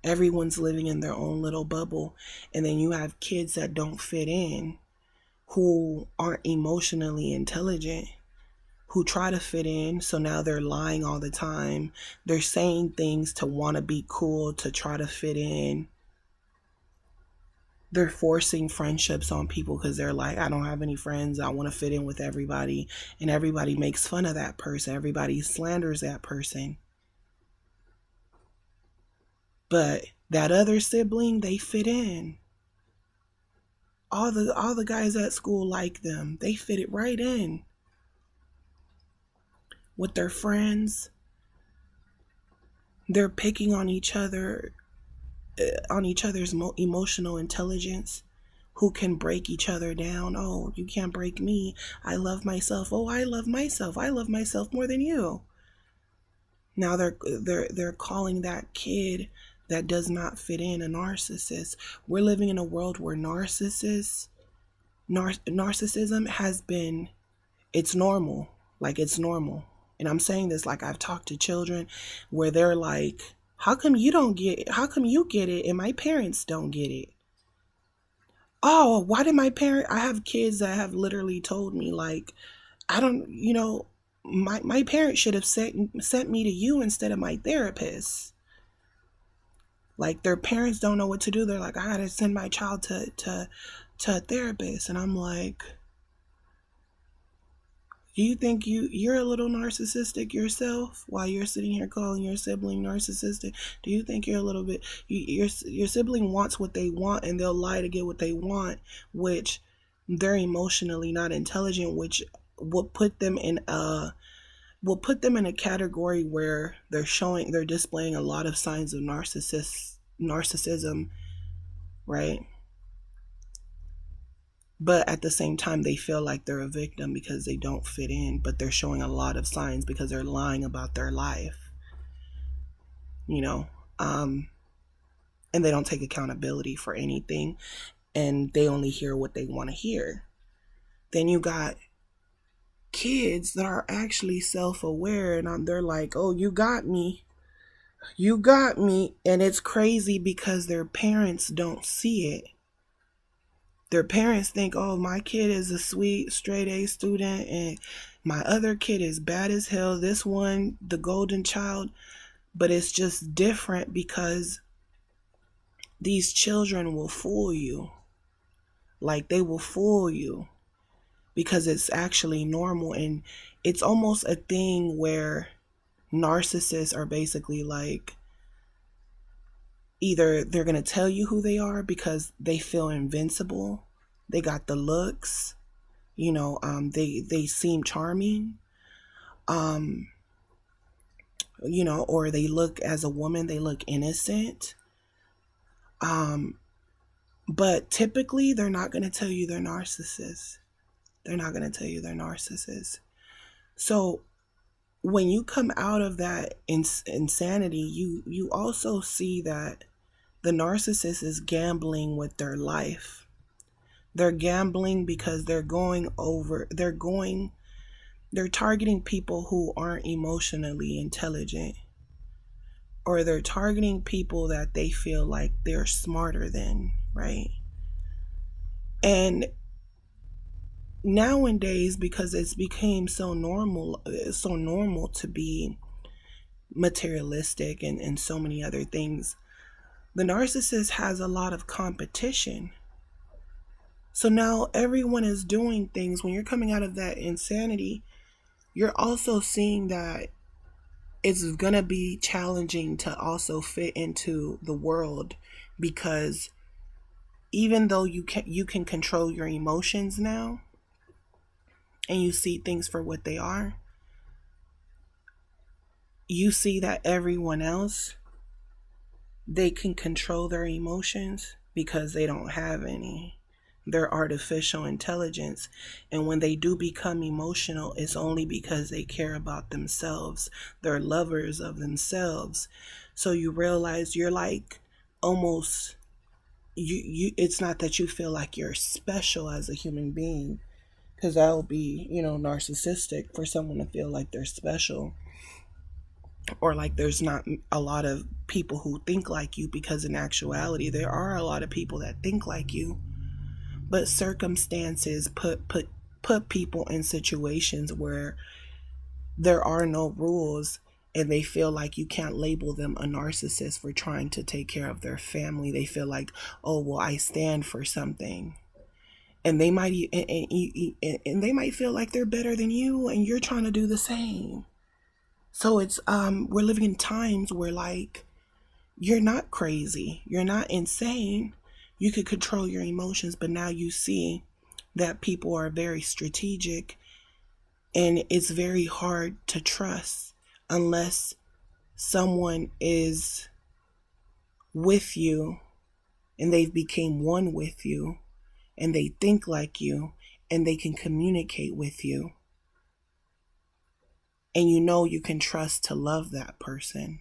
Speaker 1: Everyone's living in their own little bubble, and then you have kids that don't fit in, who aren't emotionally intelligent, who try to fit in. So now they're lying all the time. They're saying things to want to be cool, to try to fit in. They're forcing friendships on people because they're like, I don't have any friends. I want to fit in with everybody. And everybody makes fun of that person. Everybody slanders that person. But that other sibling, they fit in. All the guys at school like them. They fit it right in with their friends. They're picking on each other, on each other's emotional intelligence. Who can break each other down? Oh, you can't break me. I love myself. Oh, I love myself. I love myself more than you. Now they're calling that kid that does not fit in a narcissist. We're living in a world where narcissism has been, it's normal. Like, it's normal. And I'm saying this like I've talked to children where they're like, how come you get it and my parents don't get it? Oh, why did I have kids that have literally told me, like, I don't, my parents should have sent me to you instead of my therapist. Like, their parents don't know what to do. They're like, I gotta send my child to a therapist. And I'm like, do you think you're a little narcissistic yourself while you're sitting here calling your sibling narcissistic? Do you think you're a little bit, your sibling wants what they want and they'll lie to get what they want, which they're emotionally not intelligent, which will put them in a category where they're displaying a lot of signs of narcissism, right? But at the same time, they feel like they're a victim because they don't fit in, but they're showing a lot of signs because they're lying about their life, you know? And they don't take accountability for anything, and they only hear what they want to hear. Then you got kids that are actually self-aware, and they're like, oh, you got me. And it's crazy because their parents don't see it. Their parents think, oh, my kid is a sweet straight A student and my other kid is bad as hell. This one, the golden child. But it's just different because these children will fool you. Like, they will fool you because it's actually normal. And it's almost a thing where narcissists are basically like, either they're going to tell you who they are because they feel invincible. They got the looks, they seem charming, or they look, as a woman, they look innocent. But typically they're not going to tell you they're narcissists. They're not going to tell you they're narcissists. So when you come out of that insanity, you also see that the narcissist is gambling with their life. They're gambling because they're targeting people who aren't emotionally intelligent, or they're targeting people that they feel like they're smarter than, right? And nowadays, because it's became so normal to be materialistic and so many other things. The narcissist has a lot of competition. So now everyone is doing things. When you're coming out of that insanity, you're also seeing that it's going to be challenging to also fit into the world, because even though you can control your emotions now and you see things for what they are, you see that everyone else, they can control their emotions because they don't have any. They're artificial intelligence. And when they do become emotional, it's only because they care about themselves. They're lovers of themselves. So you realize you're like almost you it's not that you feel like you're special as a human being, because that would be, narcissistic for someone to feel like they're special, or like there's not a lot of people who think like you, because in actuality there are a lot of people that think like you. But circumstances put people in situations where there are no rules, and they feel like you can't label them a narcissist for trying to take care of their family. They feel like, oh well, I stand for something. And they might and they might feel like they're better than you, and you're trying to do the same. So it's we're living in times where, like, you're not crazy, you're not insane, you could control your emotions, but now you see that people are very strategic, and it's very hard to trust unless someone is with you and they've become one with you, and they think like you, and they can communicate with you, and you can trust to love that person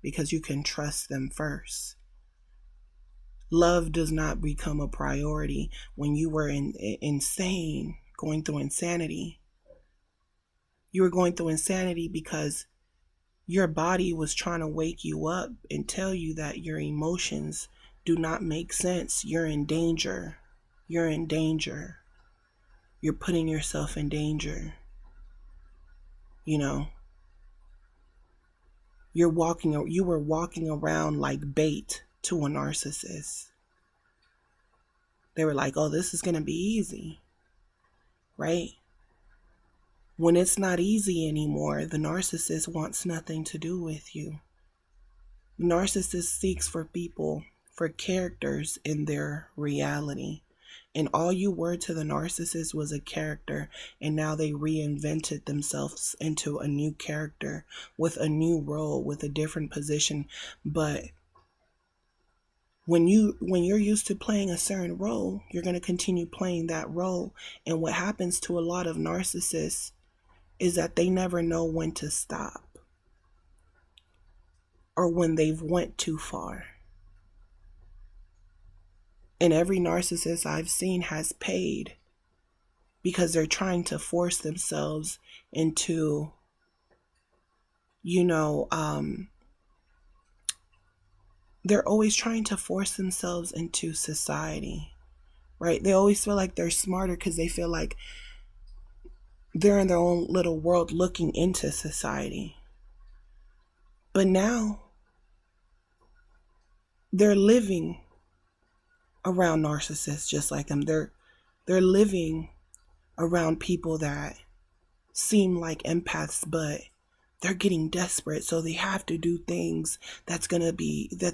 Speaker 1: because you can trust them first. Love does not become a priority when you were insane, going through insanity. You were going through insanity because your body was trying to wake you up and tell you that your emotions do not make sense. You're in danger. You're in danger. You're putting yourself in danger. You were walking around like bait to a narcissist. They were like, oh, this is going to be easy, right? When it's not easy anymore, the narcissist wants nothing to do with you. The narcissist seeks for people, for characters in their reality. And all you were to the narcissist was a character, and now they reinvented themselves into a new character with a new role, with a different position. But when you're used to playing a certain role, you're going to continue playing that role. And what happens to a lot of narcissists is that they never know when to stop, or when they've went too far. And every narcissist I've seen has paid, because they're trying to force themselves into, they're always trying to force themselves into society, right? They always feel like they're smarter because they feel like they're in their own little world looking into society. But now they're living around narcissists just like them. They're living around people that seem like empaths, but they're getting desperate, so they have to do things that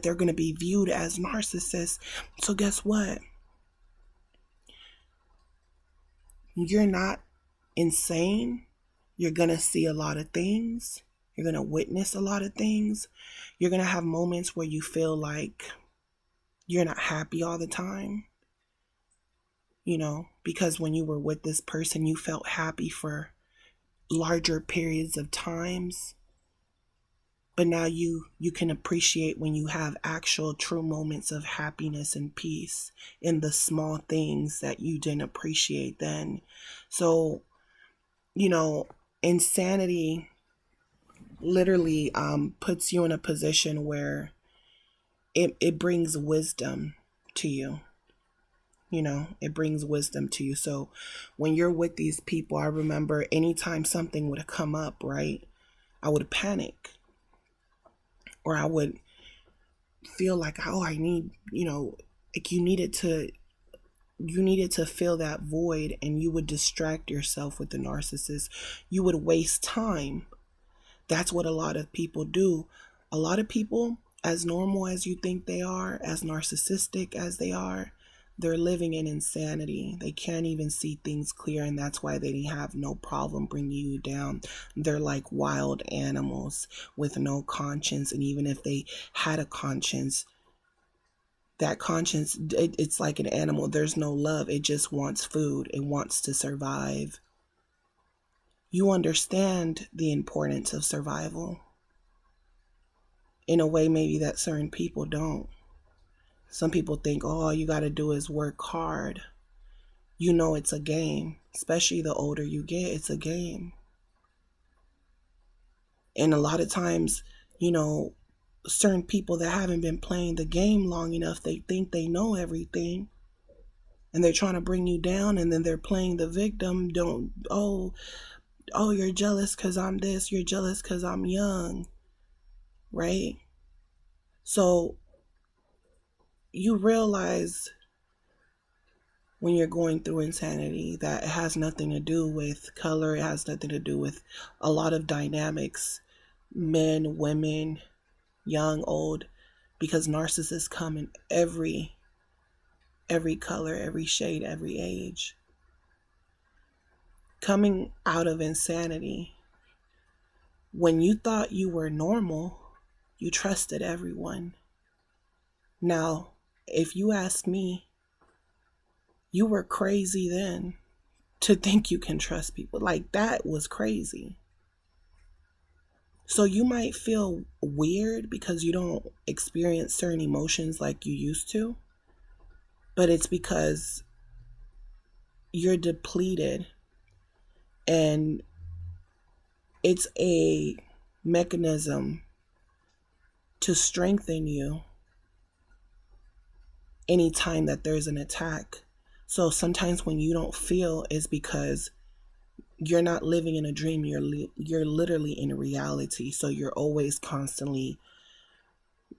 Speaker 1: they're gonna be viewed as narcissists. So guess what? You're not insane. You're gonna see a lot of things. You're gonna witness a lot of things. You're gonna have moments where you feel like you're not happy all the time. Because when you were with this person, you felt happy for larger periods of times. But now you can appreciate when you have actual true moments of happiness and peace in the small things that you didn't appreciate then. So, insanity literally puts you in a position where it brings wisdom to you. It brings wisdom to you. So when you're with these people, I remember anytime something would come up, right, I would panic. or I would feel like, oh, I need, like you needed to fill that void, and you would distract yourself with the narcissist. You would waste time. That's what a lot of people do. A lot of people, as normal as you think they are, as narcissistic as they are, they're living in insanity. They can't even see things clear, and that's why they have no problem bringing you down. They're like wild animals with no conscience, and even if they had a conscience, that conscience, it's like an animal. There's no love. It just wants food. It wants to survive. You understand the importance of survival in a way maybe that certain people don't. Some people think, oh, all you got to do is work hard. You know it's a game. Especially the older you get, it's a game. And a lot of times, certain people that haven't been playing the game long enough, they think they know everything. And they're trying to bring you down, and then they're playing the victim. Oh, you're jealous because I'm this. You're jealous because I'm young. Right? So you realize when you're going through insanity that it has nothing to do with color. It has nothing to do with a lot of dynamics, men, women, young, old, because narcissists come in every color, every shade, every age. Coming out of insanity, when you thought you were normal, you trusted everyone. Now, if you ask me, you were crazy then to think you can trust people. Like, that was crazy. So you might feel weird because you don't experience certain emotions like you used to, but it's because you're depleted, and it's a mechanism to strengthen you anytime that there's an attack. So sometimes when you don't feel, is because you're not living in a dream. You're literally in reality. So you're always constantly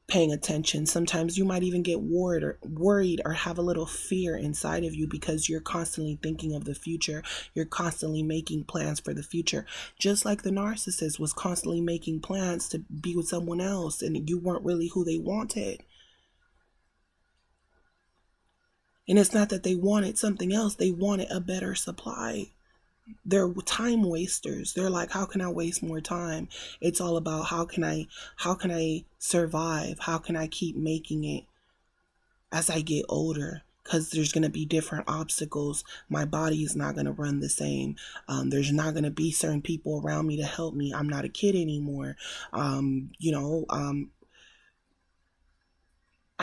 Speaker 1: paying attention. Sometimes you might even get worried or have a little fear inside of you because you're constantly thinking of the future. You're constantly making plans for the future. Just like the narcissist was constantly making plans to be with someone else, and you weren't really who they wanted. And it's not that they wanted something else. They wanted a better supply. They're time wasters. They're like, how can I waste more time? It's all about how can I survive? How can I keep making it as I get older? Because there's going to be different obstacles. My body is not going to run the same. There's not going to be certain people around me to help me. I'm not a kid anymore. I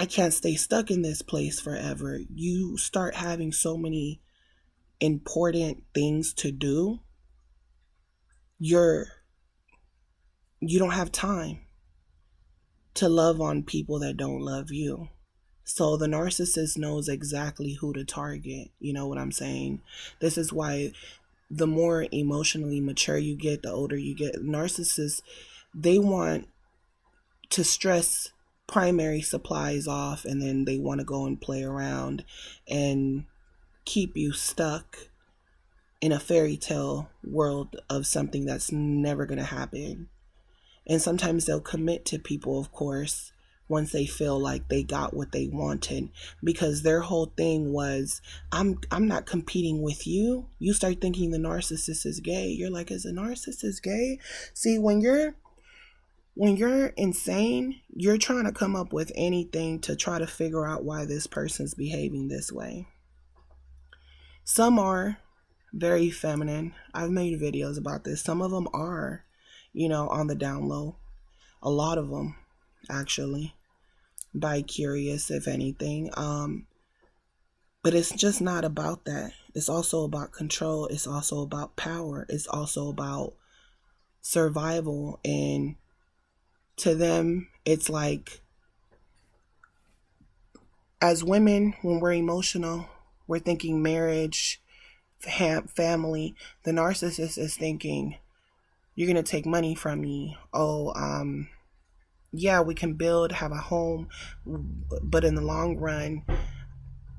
Speaker 1: can't stay stuck in this place forever. You start having so many important things to do. You don't have time to love on people that don't love you. So the narcissist knows exactly who to target. You know what I'm saying? This is why the more emotionally mature you get, the older you get. Narcissists, they want to stress primary supplies off, and then they want to go and play around and keep you stuck in a fairy tale world of something that's never going to happen. And sometimes they'll commit to people, of course, once they feel like they got what they wanted, because their whole thing was, I'm not competing with you. You start thinking the narcissist is gay. You're like, is a narcissist gay? See, when you're insane, you're trying to come up with anything to try to figure out why this person's behaving this way. Some are very feminine. I've made videos about this. Some of them are, on the down low. A lot of them, actually, bi-curious, if anything. But it's just not about that. It's also about control. It's also about power. It's also about survival. And to them, it's like, as women, when we're emotional, we're thinking marriage, family. The narcissist is thinking, you're going to take money from me. Oh, Yeah, we can build, have a home, but in the long run,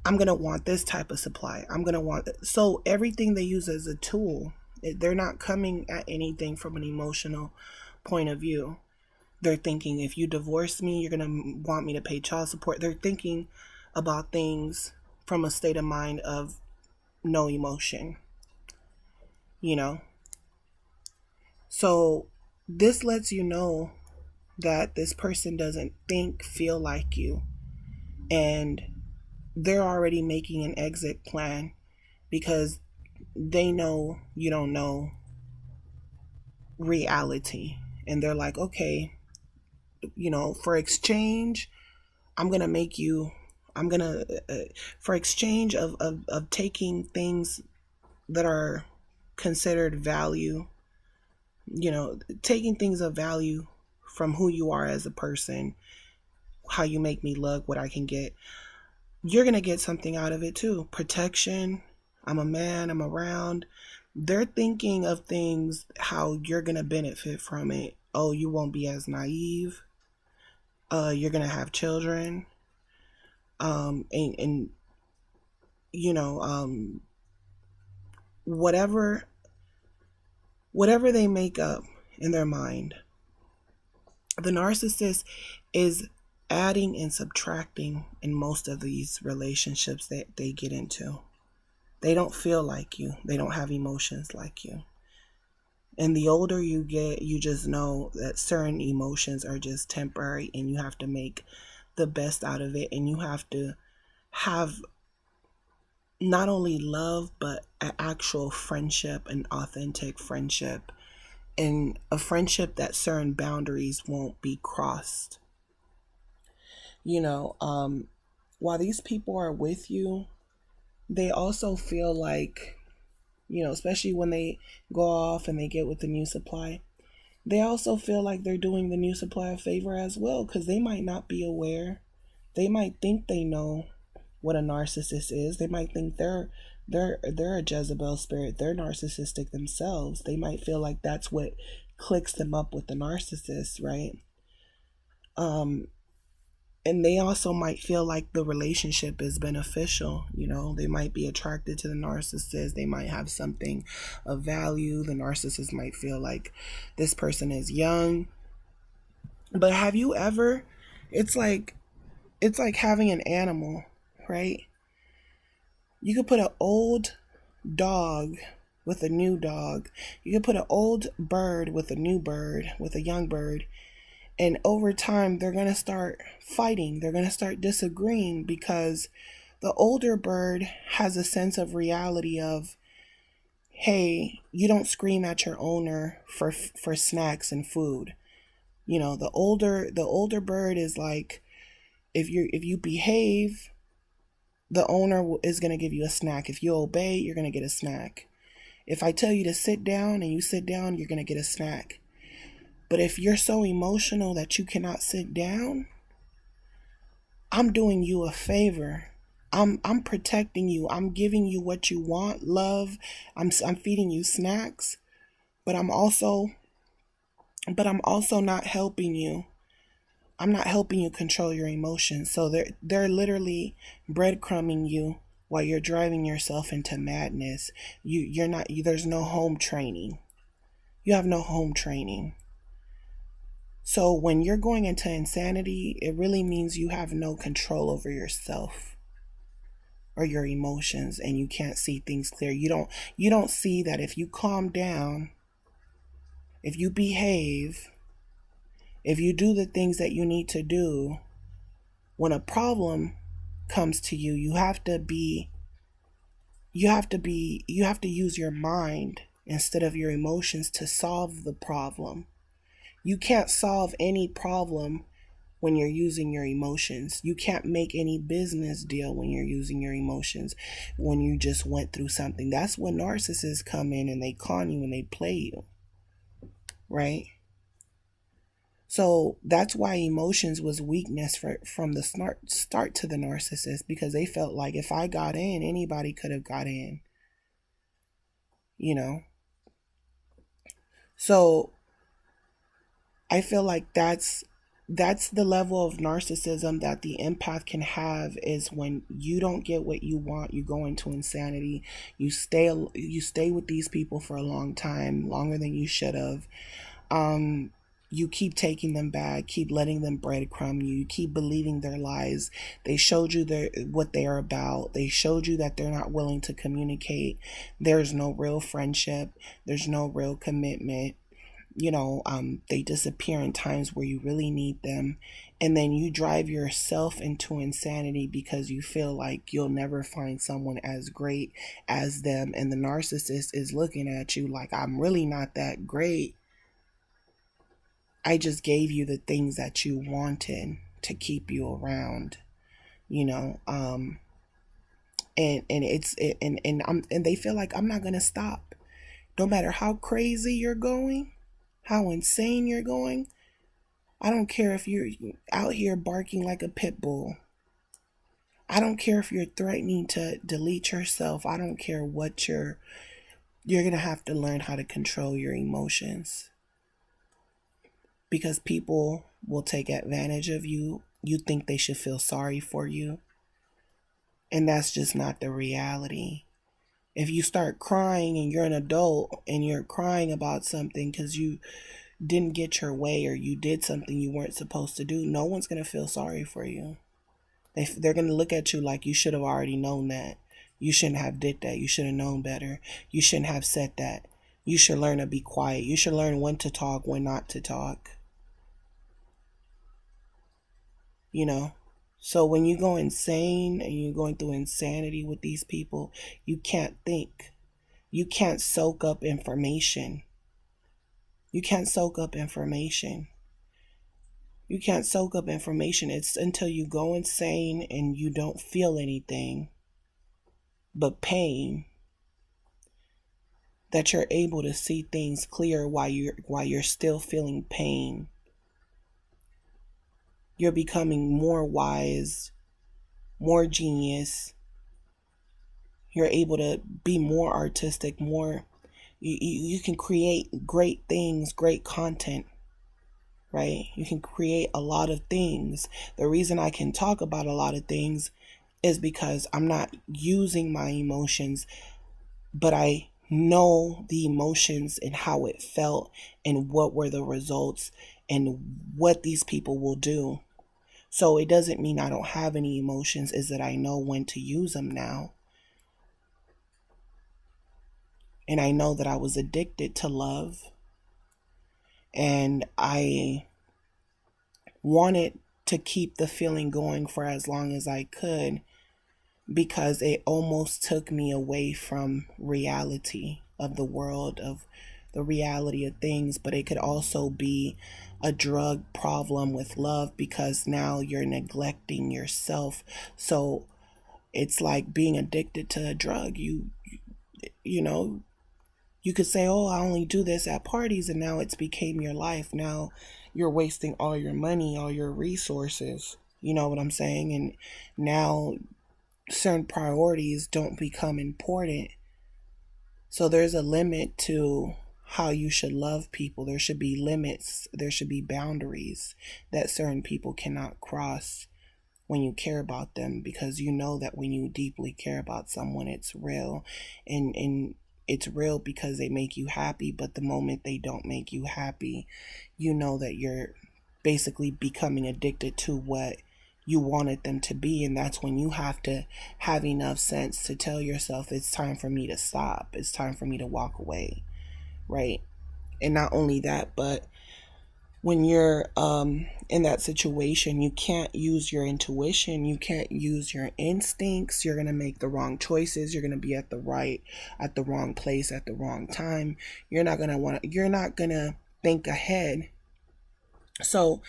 Speaker 1: I'm going to want this type of supply. I'm going to want, so everything they use as a tool, they're not coming at anything from an emotional point of view. They're thinking, if you divorce me, you're going to want me to pay child support. They're thinking about things from a state of mind of no emotion, you know? So this lets you know that this person doesn't think, feel like you, and they're already making an exit plan because they know you don't know reality. And they're like, okay, for exchange, I'm going to make you, I'm going to, for exchange of taking things that are considered value, taking things of value from who you are as a person, how you make me look, what I can get, you're going to get something out of it too. Protection. I'm a man, I'm around. They're thinking of things, how you're going to benefit from it. Oh, you won't be as naive. You're going to have children. And you know, whatever, whatever they make up in their mind, the narcissist is adding and subtracting in most of these relationships that they get into. They don't feel like you. They don't have emotions like you. And the older you get, you just know that certain emotions are just temporary and you have to make the best out of it. And you have to have not only love, but an actual friendship, an authentic friendship, and a friendship that certain boundaries won't be crossed. You know, while these people are with you, they also feel like, especially when they go off and they get with the new supply, they also feel like they're doing the new supply a favor as well, because they might not be aware. They might think they know what a narcissist is. They might think they're a Jezebel spirit. They're narcissistic themselves. They might feel like that's what clicks them up with the narcissist, right? And they also might feel like the relationship is beneficial. They might be attracted to the narcissist. They might have something of value. The narcissist might feel like this person is young. But have you ever, it's like having an animal, right? You could put an old dog with a new dog. You could put an old bird with a new bird, with a young bird. And over time, they're going to start fighting. They're going to start disagreeing because the older bird has a sense of reality of, hey, you don't scream at your owner for snacks and food. The older bird is like, if you behave, the owner is going to give you a snack. If you obey, you're going to get a snack. If I tell you to sit down and you sit down, you're going to get a snack. But if you're so emotional that you cannot sit down, I'm doing you a favor. I'm protecting you. I'm giving you what you want, love. I'm feeding you snacks, but I'm also not helping you. I'm not helping you control your emotions. So they're literally breadcrumbing you while you're driving yourself into madness. You're not, there's no home training. You have no home training. So when you're going into insanity, it really means you have no control over yourself or your emotions, and you can't see things clear. You don't see that if you calm down, if you behave, if you do the things that you need to do, when a problem comes to you, you have to use your mind instead of your emotions to solve the problem. You can't solve any problem when you're using your emotions. You can't make any business deal when you're using your emotions, when you just went through something. That's when narcissists come in and they con you and they play you, right? So that's why emotions was weakness from the start to the narcissist, because they felt like if I got in, anybody could have got in, you know? So I feel like that's that's the level of narcissism that the empath can have, is when you don't get what you want, you go into insanity. You stay with these people for a long time, longer than you should have. You keep taking them back, keep letting them breadcrumb you, keep believing their lies. They showed you what they are about. They showed you that they're not willing to communicate. There's no real friendship. There's no real commitment. They disappear in times where you really need them. And then you drive yourself into insanity because you feel like you'll never find someone as great as them. And the narcissist is looking at you like, I'm really not that great. I just gave you the things that you wanted to keep you around, you know. And they feel like, I'm not gonna stop. No matter how crazy you're going, how insane you're going. I don't care if you're out here barking like a pit bull. I don't care if you're threatening to delete yourself. I don't care what you're gonna have to learn how to control your emotions, because people will take advantage of you. You think they should feel sorry for you, and that's just not the reality. If you start crying and you're an adult and you're crying about something because you didn't get your way or you did something you weren't supposed to do, no one's going to feel sorry for you. They're going to look at you like you should have already known that. You shouldn't have did that. You should have known better. You shouldn't have said that. You should learn to be quiet. You should learn when to talk, when not to talk. You know? So when you go insane and you're going through insanity with these people, you can't think. You can't soak up information. You can't soak up information. You can't soak up information. It's until you go insane and you don't feel anything but pain that you're able to see things clear while you're still feeling pain. You're becoming more wise, more genius. You're able to be more artistic, more you can create great things, great content, right? You can create a lot of things. The reason I can talk about a lot of things is because I'm not using my emotions, but I know the emotions and how it felt and what were the results and what these people will do. So it doesn't mean I don't have any emotions, is that I know when to use them now. And I know that I was addicted to love. And I wanted to keep the feeling going for as long as I could, because it almost took me away from reality of the world, of the reality of things. But it could also be a drug problem with love, because now you're neglecting yourself. So it's like being addicted to a drug. You know, you could say, oh, I only do this at parties, and now it's became your life. Now you're wasting all your money, all your resources. You know what I'm saying? And now certain priorities don't become important. So there's a limit to how you should love people. There should be limits. There should be boundaries that certain people cannot cross when you care about them, because you know that when you deeply care about someone, it's real. And it's real because they make you happy. But the moment they don't make you happy, you know that you're basically becoming addicted to what you wanted them to be. And that's when you have to have enough sense to tell yourself, it's time for me to stop. It's time for me to walk away. Right? And not only that, but when you're in that situation, you can't use your intuition, you can't use your instincts. You're gonna make the wrong choices. You're gonna be at the wrong place at the wrong time. You're not gonna think ahead. So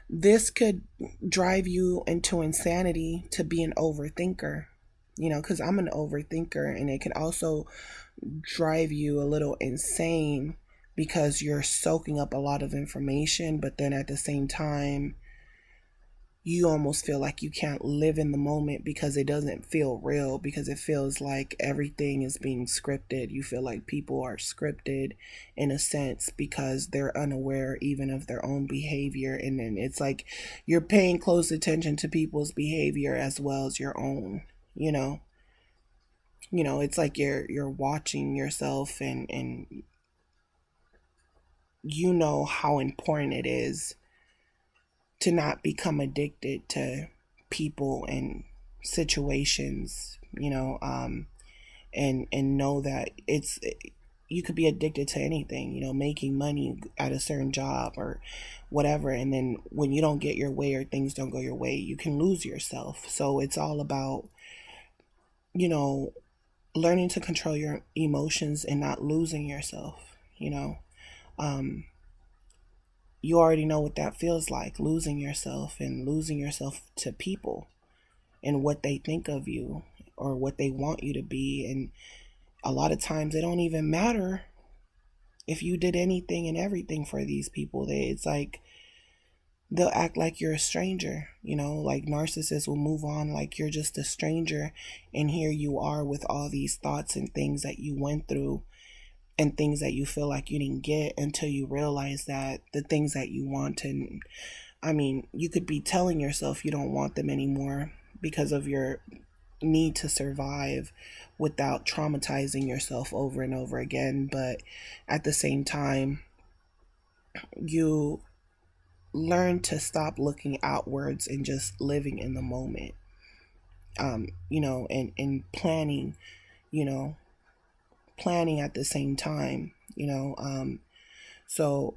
Speaker 1: this could drive you into insanity to be an overthinker, because I'm an overthinker, and it can also drive you a little insane because you're soaking up a lot of information, but then at the same time, you almost feel like you can't live in the moment because it doesn't feel real, because it feels like everything is being scripted. You feel like people are scripted in a sense because they're unaware even of their own behavior. And then it's like you're paying close attention to people's behavior as well as your own, you know. It's like you're watching yourself, and you know how important it is to not become addicted to people and situations, and know that you could be addicted to anything, making money at a certain job or whatever, and then when you don't get your way or things don't go your way, you can lose yourself. So it's all about, you know, learning to control your emotions and not losing yourself, um you already know what that feels like, losing yourself and losing yourself to people and what they think of you or what they want you to be. And a lot of times it don't even matter if you did anything and everything for these people. It's like they'll act like you're a stranger, like narcissists will move on like you're just a stranger. And here you are with all these thoughts and things that you went through and things that you feel like you didn't get until you realize that the things that you want, and I mean, you could be telling yourself you don't want them anymore because of your need to survive without traumatizing yourself over and over again. But at the same time, you learn to stop looking outwards and just living in the moment, and planning, you know, planning at the same time, so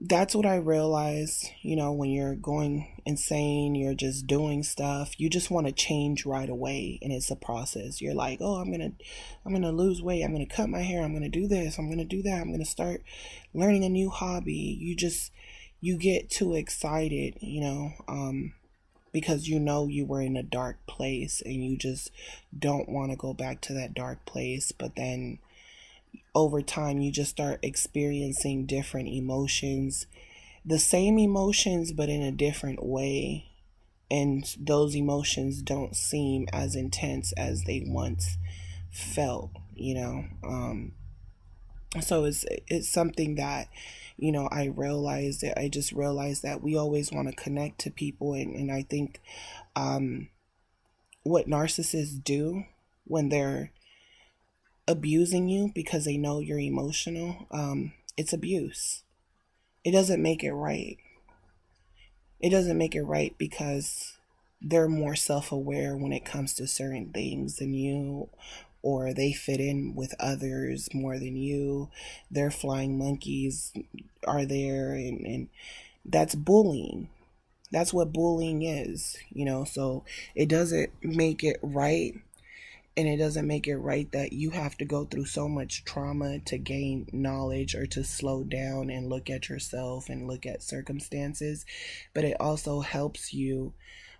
Speaker 1: that's what I realized, when you're going insane, you're just doing stuff. You just want to change right away, and it's a process. You're like, "Oh, I'm going to lose weight. I'm going to cut my hair. I'm going to do this. I'm going to do that. I'm going to start learning a new hobby." You get too excited, because you were in a dark place and you just don't want to go back to that dark place. But then over time, you just start experiencing different emotions, the same emotions, but in a different way. And those emotions don't seem as intense as they once felt, So it's something that, I just realized that we always want to connect to people. And I think what narcissists do when they're abusing you because they know you're emotional, it's abuse. It doesn't make it right. It doesn't make it right because they're more self aware when it comes to certain things than you, or they fit in with others more than you. Their flying monkeys are there, and that's bullying. That's what bullying is, so it doesn't make it right. And it doesn't make it right that you have to go through so much trauma to gain knowledge or to slow down and look at yourself and look at circumstances. But it also helps you,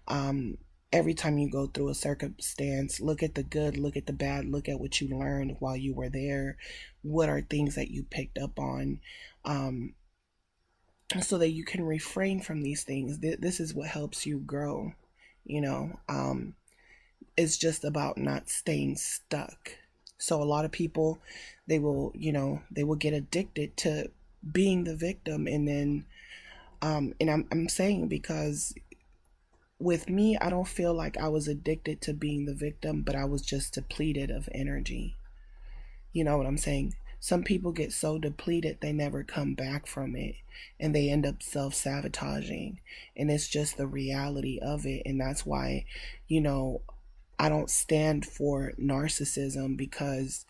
Speaker 1: um, every time you go through a circumstance, look at the good, look at the bad, look at what you learned while you were there. What are things that you picked up on? Um, so that you can refrain from these things. This is what helps you grow, you know. It's just about not staying stuck. So a lot of people, they will get addicted to being the victim. And then and I'm saying, because with me, I don't feel like I was addicted to being the victim, but I was just depleted of energy. You know what I'm saying? Some people get so depleted they never come back from it, and they end up self sabotaging. And it's just the reality of it. And that's why, you know, I don't stand for narcissism, because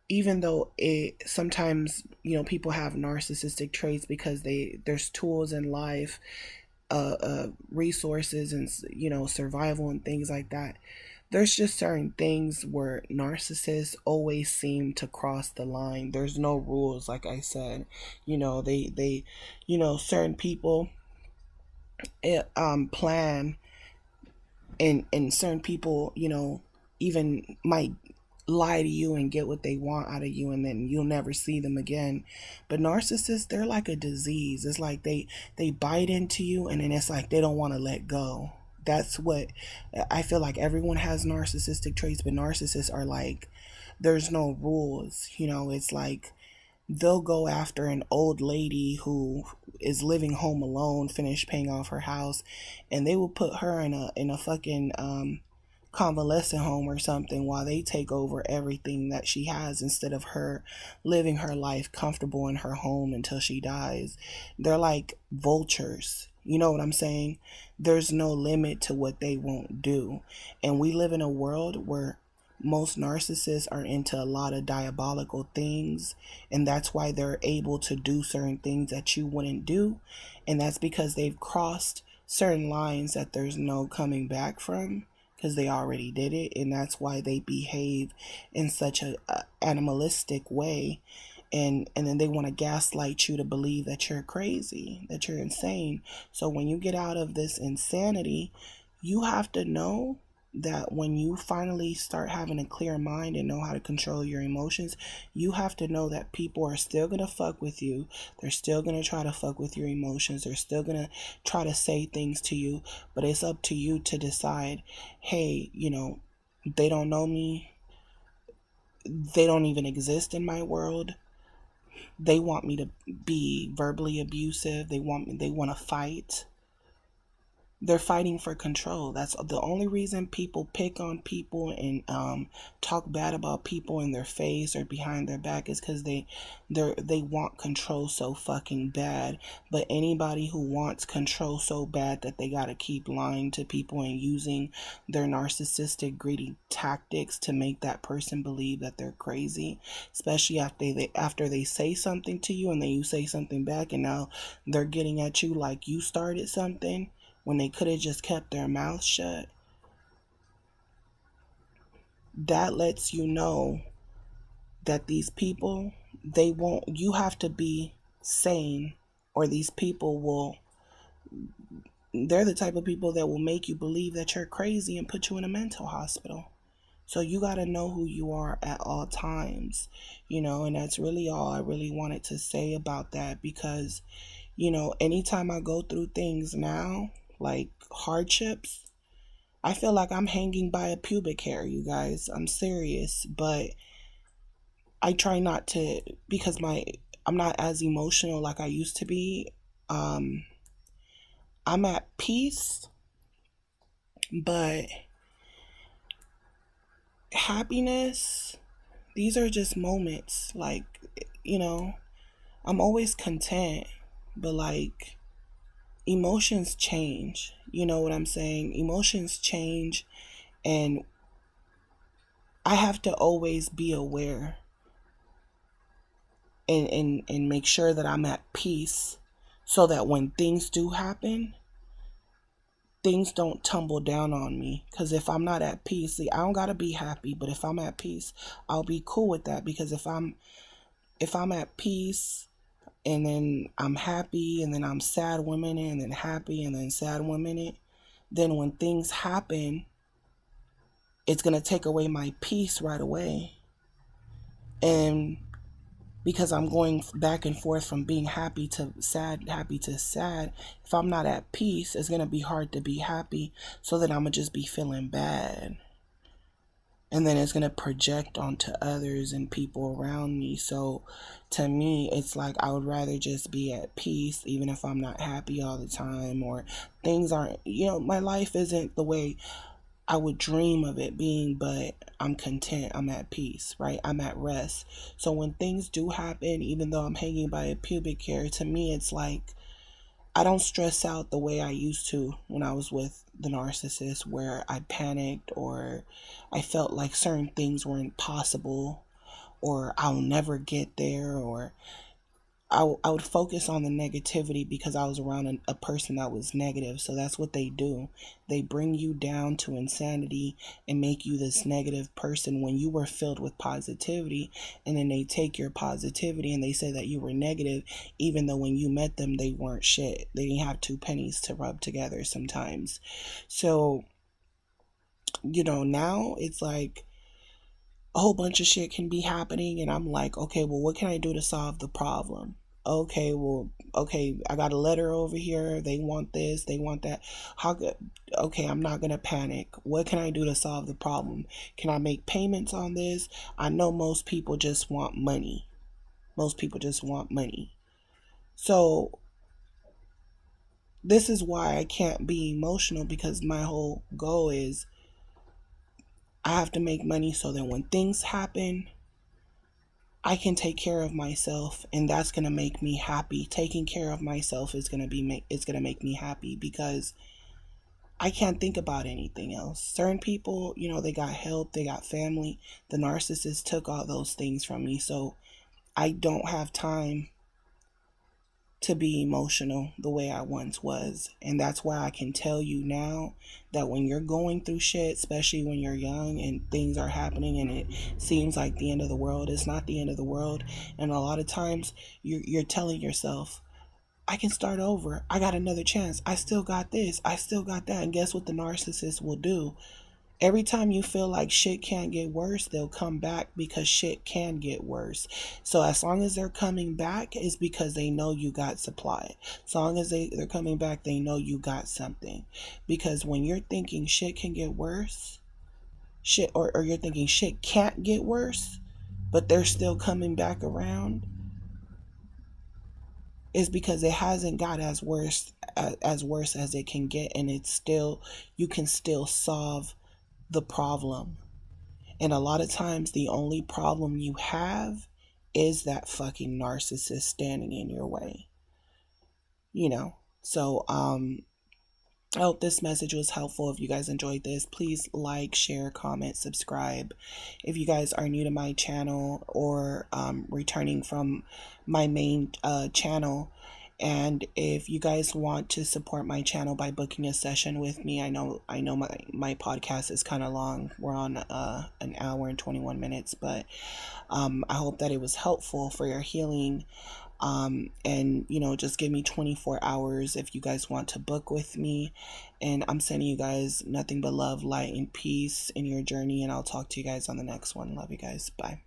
Speaker 1: even though it sometimes, people have narcissistic traits because there's tools in life, resources, and survival and things like that. There's just certain things where narcissists always seem to cross the line. There's no rules, like I said. They certain people plan, and certain people, even might lie to you and get what they want out of you, and then you'll never see them again. But narcissists, they're like a disease. It's like they bite into you, and then it's like they don't want to let go. That's what I feel like. Everyone has narcissistic traits, but narcissists are like, there's no rules. It's like they'll go after an old lady who is living home alone, finished paying off her house, and they will put her in a fucking convalescent home or something while they take over everything that she has, instead of her living her life comfortable in her home until she dies. They're like vultures. You know what I'm saying? There's no limit to what they won't do. And we live in a world where most narcissists are into a lot of diabolical things, and that's why they're able to do certain things that you wouldn't do. And that's because they've crossed certain lines that there's no coming back from, because they already did it. And that's why they behave in such a animalistic way. And then they want to gaslight you to believe that you're crazy, that you're insane. So when you get out of this insanity, you have to know that when you finally start having a clear mind and know how to control your emotions, you have to know that people are still going to fuck with you. They're still going to try to fuck with your emotions. They're still going to try to say things to you. But it's up to you to decide, hey, they don't know me. They don't even exist in my world. They want me to be verbally abusive. They want to fight. They're fighting for control. That's the only reason people pick on people and talk bad about people in their face or behind their back, is because they want control so fucking bad. But anybody who wants control so bad that they gotta keep lying to people and using their narcissistic greedy tactics to make that person believe that they're crazy, especially after they say something to you and then you say something back, and now they're getting at you like you started something, when they could have just kept their mouth shut. That lets you know that these people, you have to be sane, or these people they're the type of people that will make you believe that you're crazy and put you in a mental hospital. So you got to know who you are at all times, and that's really all I really wanted to say about that. Because, anytime I go through things now, like hardships, I feel like I'm hanging by a pubic hair, you guys. I'm serious. But I try not to, because I'm not as emotional like I used to be. I'm at peace, but happiness, these are just moments. Like, I'm always content, but like, emotions change. You know what I'm saying? Emotions change, and I have to always be aware and make sure that I'm at peace, so that when things do happen, things don't tumble down on me. Because if I'm not at peace, see, I don't gotta be happy, but if I'm at peace, I'll be cool with that. Because if I'm at peace, and then I'm happy, and then I'm sad 1 minute, and then happy, and then sad 1 minute, then when things happen, it's gonna take away my peace right away. And because I'm going back and forth from being happy to sad, happy to sad, if I'm not at peace, it's gonna be hard to be happy. So then I'm gonna just be feeling bad, and then it's going to project onto others and people around me. So to me, it's like I would rather just be at peace, even if I'm not happy all the time, or things aren't, my life isn't the way I would dream of it being, but I'm content. I'm at peace, right? I'm at rest. So when things do happen, even though I'm hanging by a pubic hair, to me, it's like I don't stress out the way I used to when I was with the narcissist, where I panicked, or I felt like certain things weren't possible, or I'll never get there, or I would focus on the negativity because I was around a person that was negative. So that's what they do. They bring you down to insanity and make you this negative person when you were filled with positivity. And then they take your positivity and they say that you were negative, even though when you met them, they weren't shit. They didn't have two pennies to rub together sometimes. So, now it's like a whole bunch of shit can be happening, and I'm like, okay, well, what can I do to solve the problem? Okay, well, okay, I got a letter over here. They want this, they want that. How good? Okay, I'm not gonna panic. What can I do to solve the problem? Can I make payments on this? I know most people just want money. Most people just want money. So this is why I can't be emotional, because my whole goal is I have to make money so that when things happen, I can take care of myself, and that's going to make me happy. Taking care of myself is going to it's going to make me happy, because I can't think about anything else. Certain people, they got help, they got family. The narcissist took all those things from me, so I don't have time to be emotional the way I once was. And that's why I can tell you now that when you're going through shit, especially when you're young and things are happening and it seems like the end of the world, it's not the end of the world. And a lot of times you're telling yourself, I can start over. I got another chance. I still got this. I still got that. And guess what the narcissist will do? Every time you feel like shit can't get worse, they'll come back, because shit can get worse. So as long as they're coming back, it's because they know you got supply. As long as they're coming back, they know you got something. Because when you're thinking shit can get worse, or you're thinking shit can't get worse, but they're still coming back around, is because it hasn't got as worse as it can get, and it's still, you can still solve the problem. And a lot of times the only problem you have is that fucking narcissist standing in your way. So I hope this message was helpful. If you guys enjoyed this, please like, share, comment, subscribe. If you guys are new to my channel, or returning from my main channel, and if you guys want to support my channel by booking a session with me, I know my podcast is kind of long. We're on an hour and 21 minutes, but I hope that it was helpful for your healing. And just give me 24 hours if you guys want to book with me. And I'm sending you guys nothing but love, light, and peace in your journey. And I'll talk to you guys on the next one. Love you guys. Bye.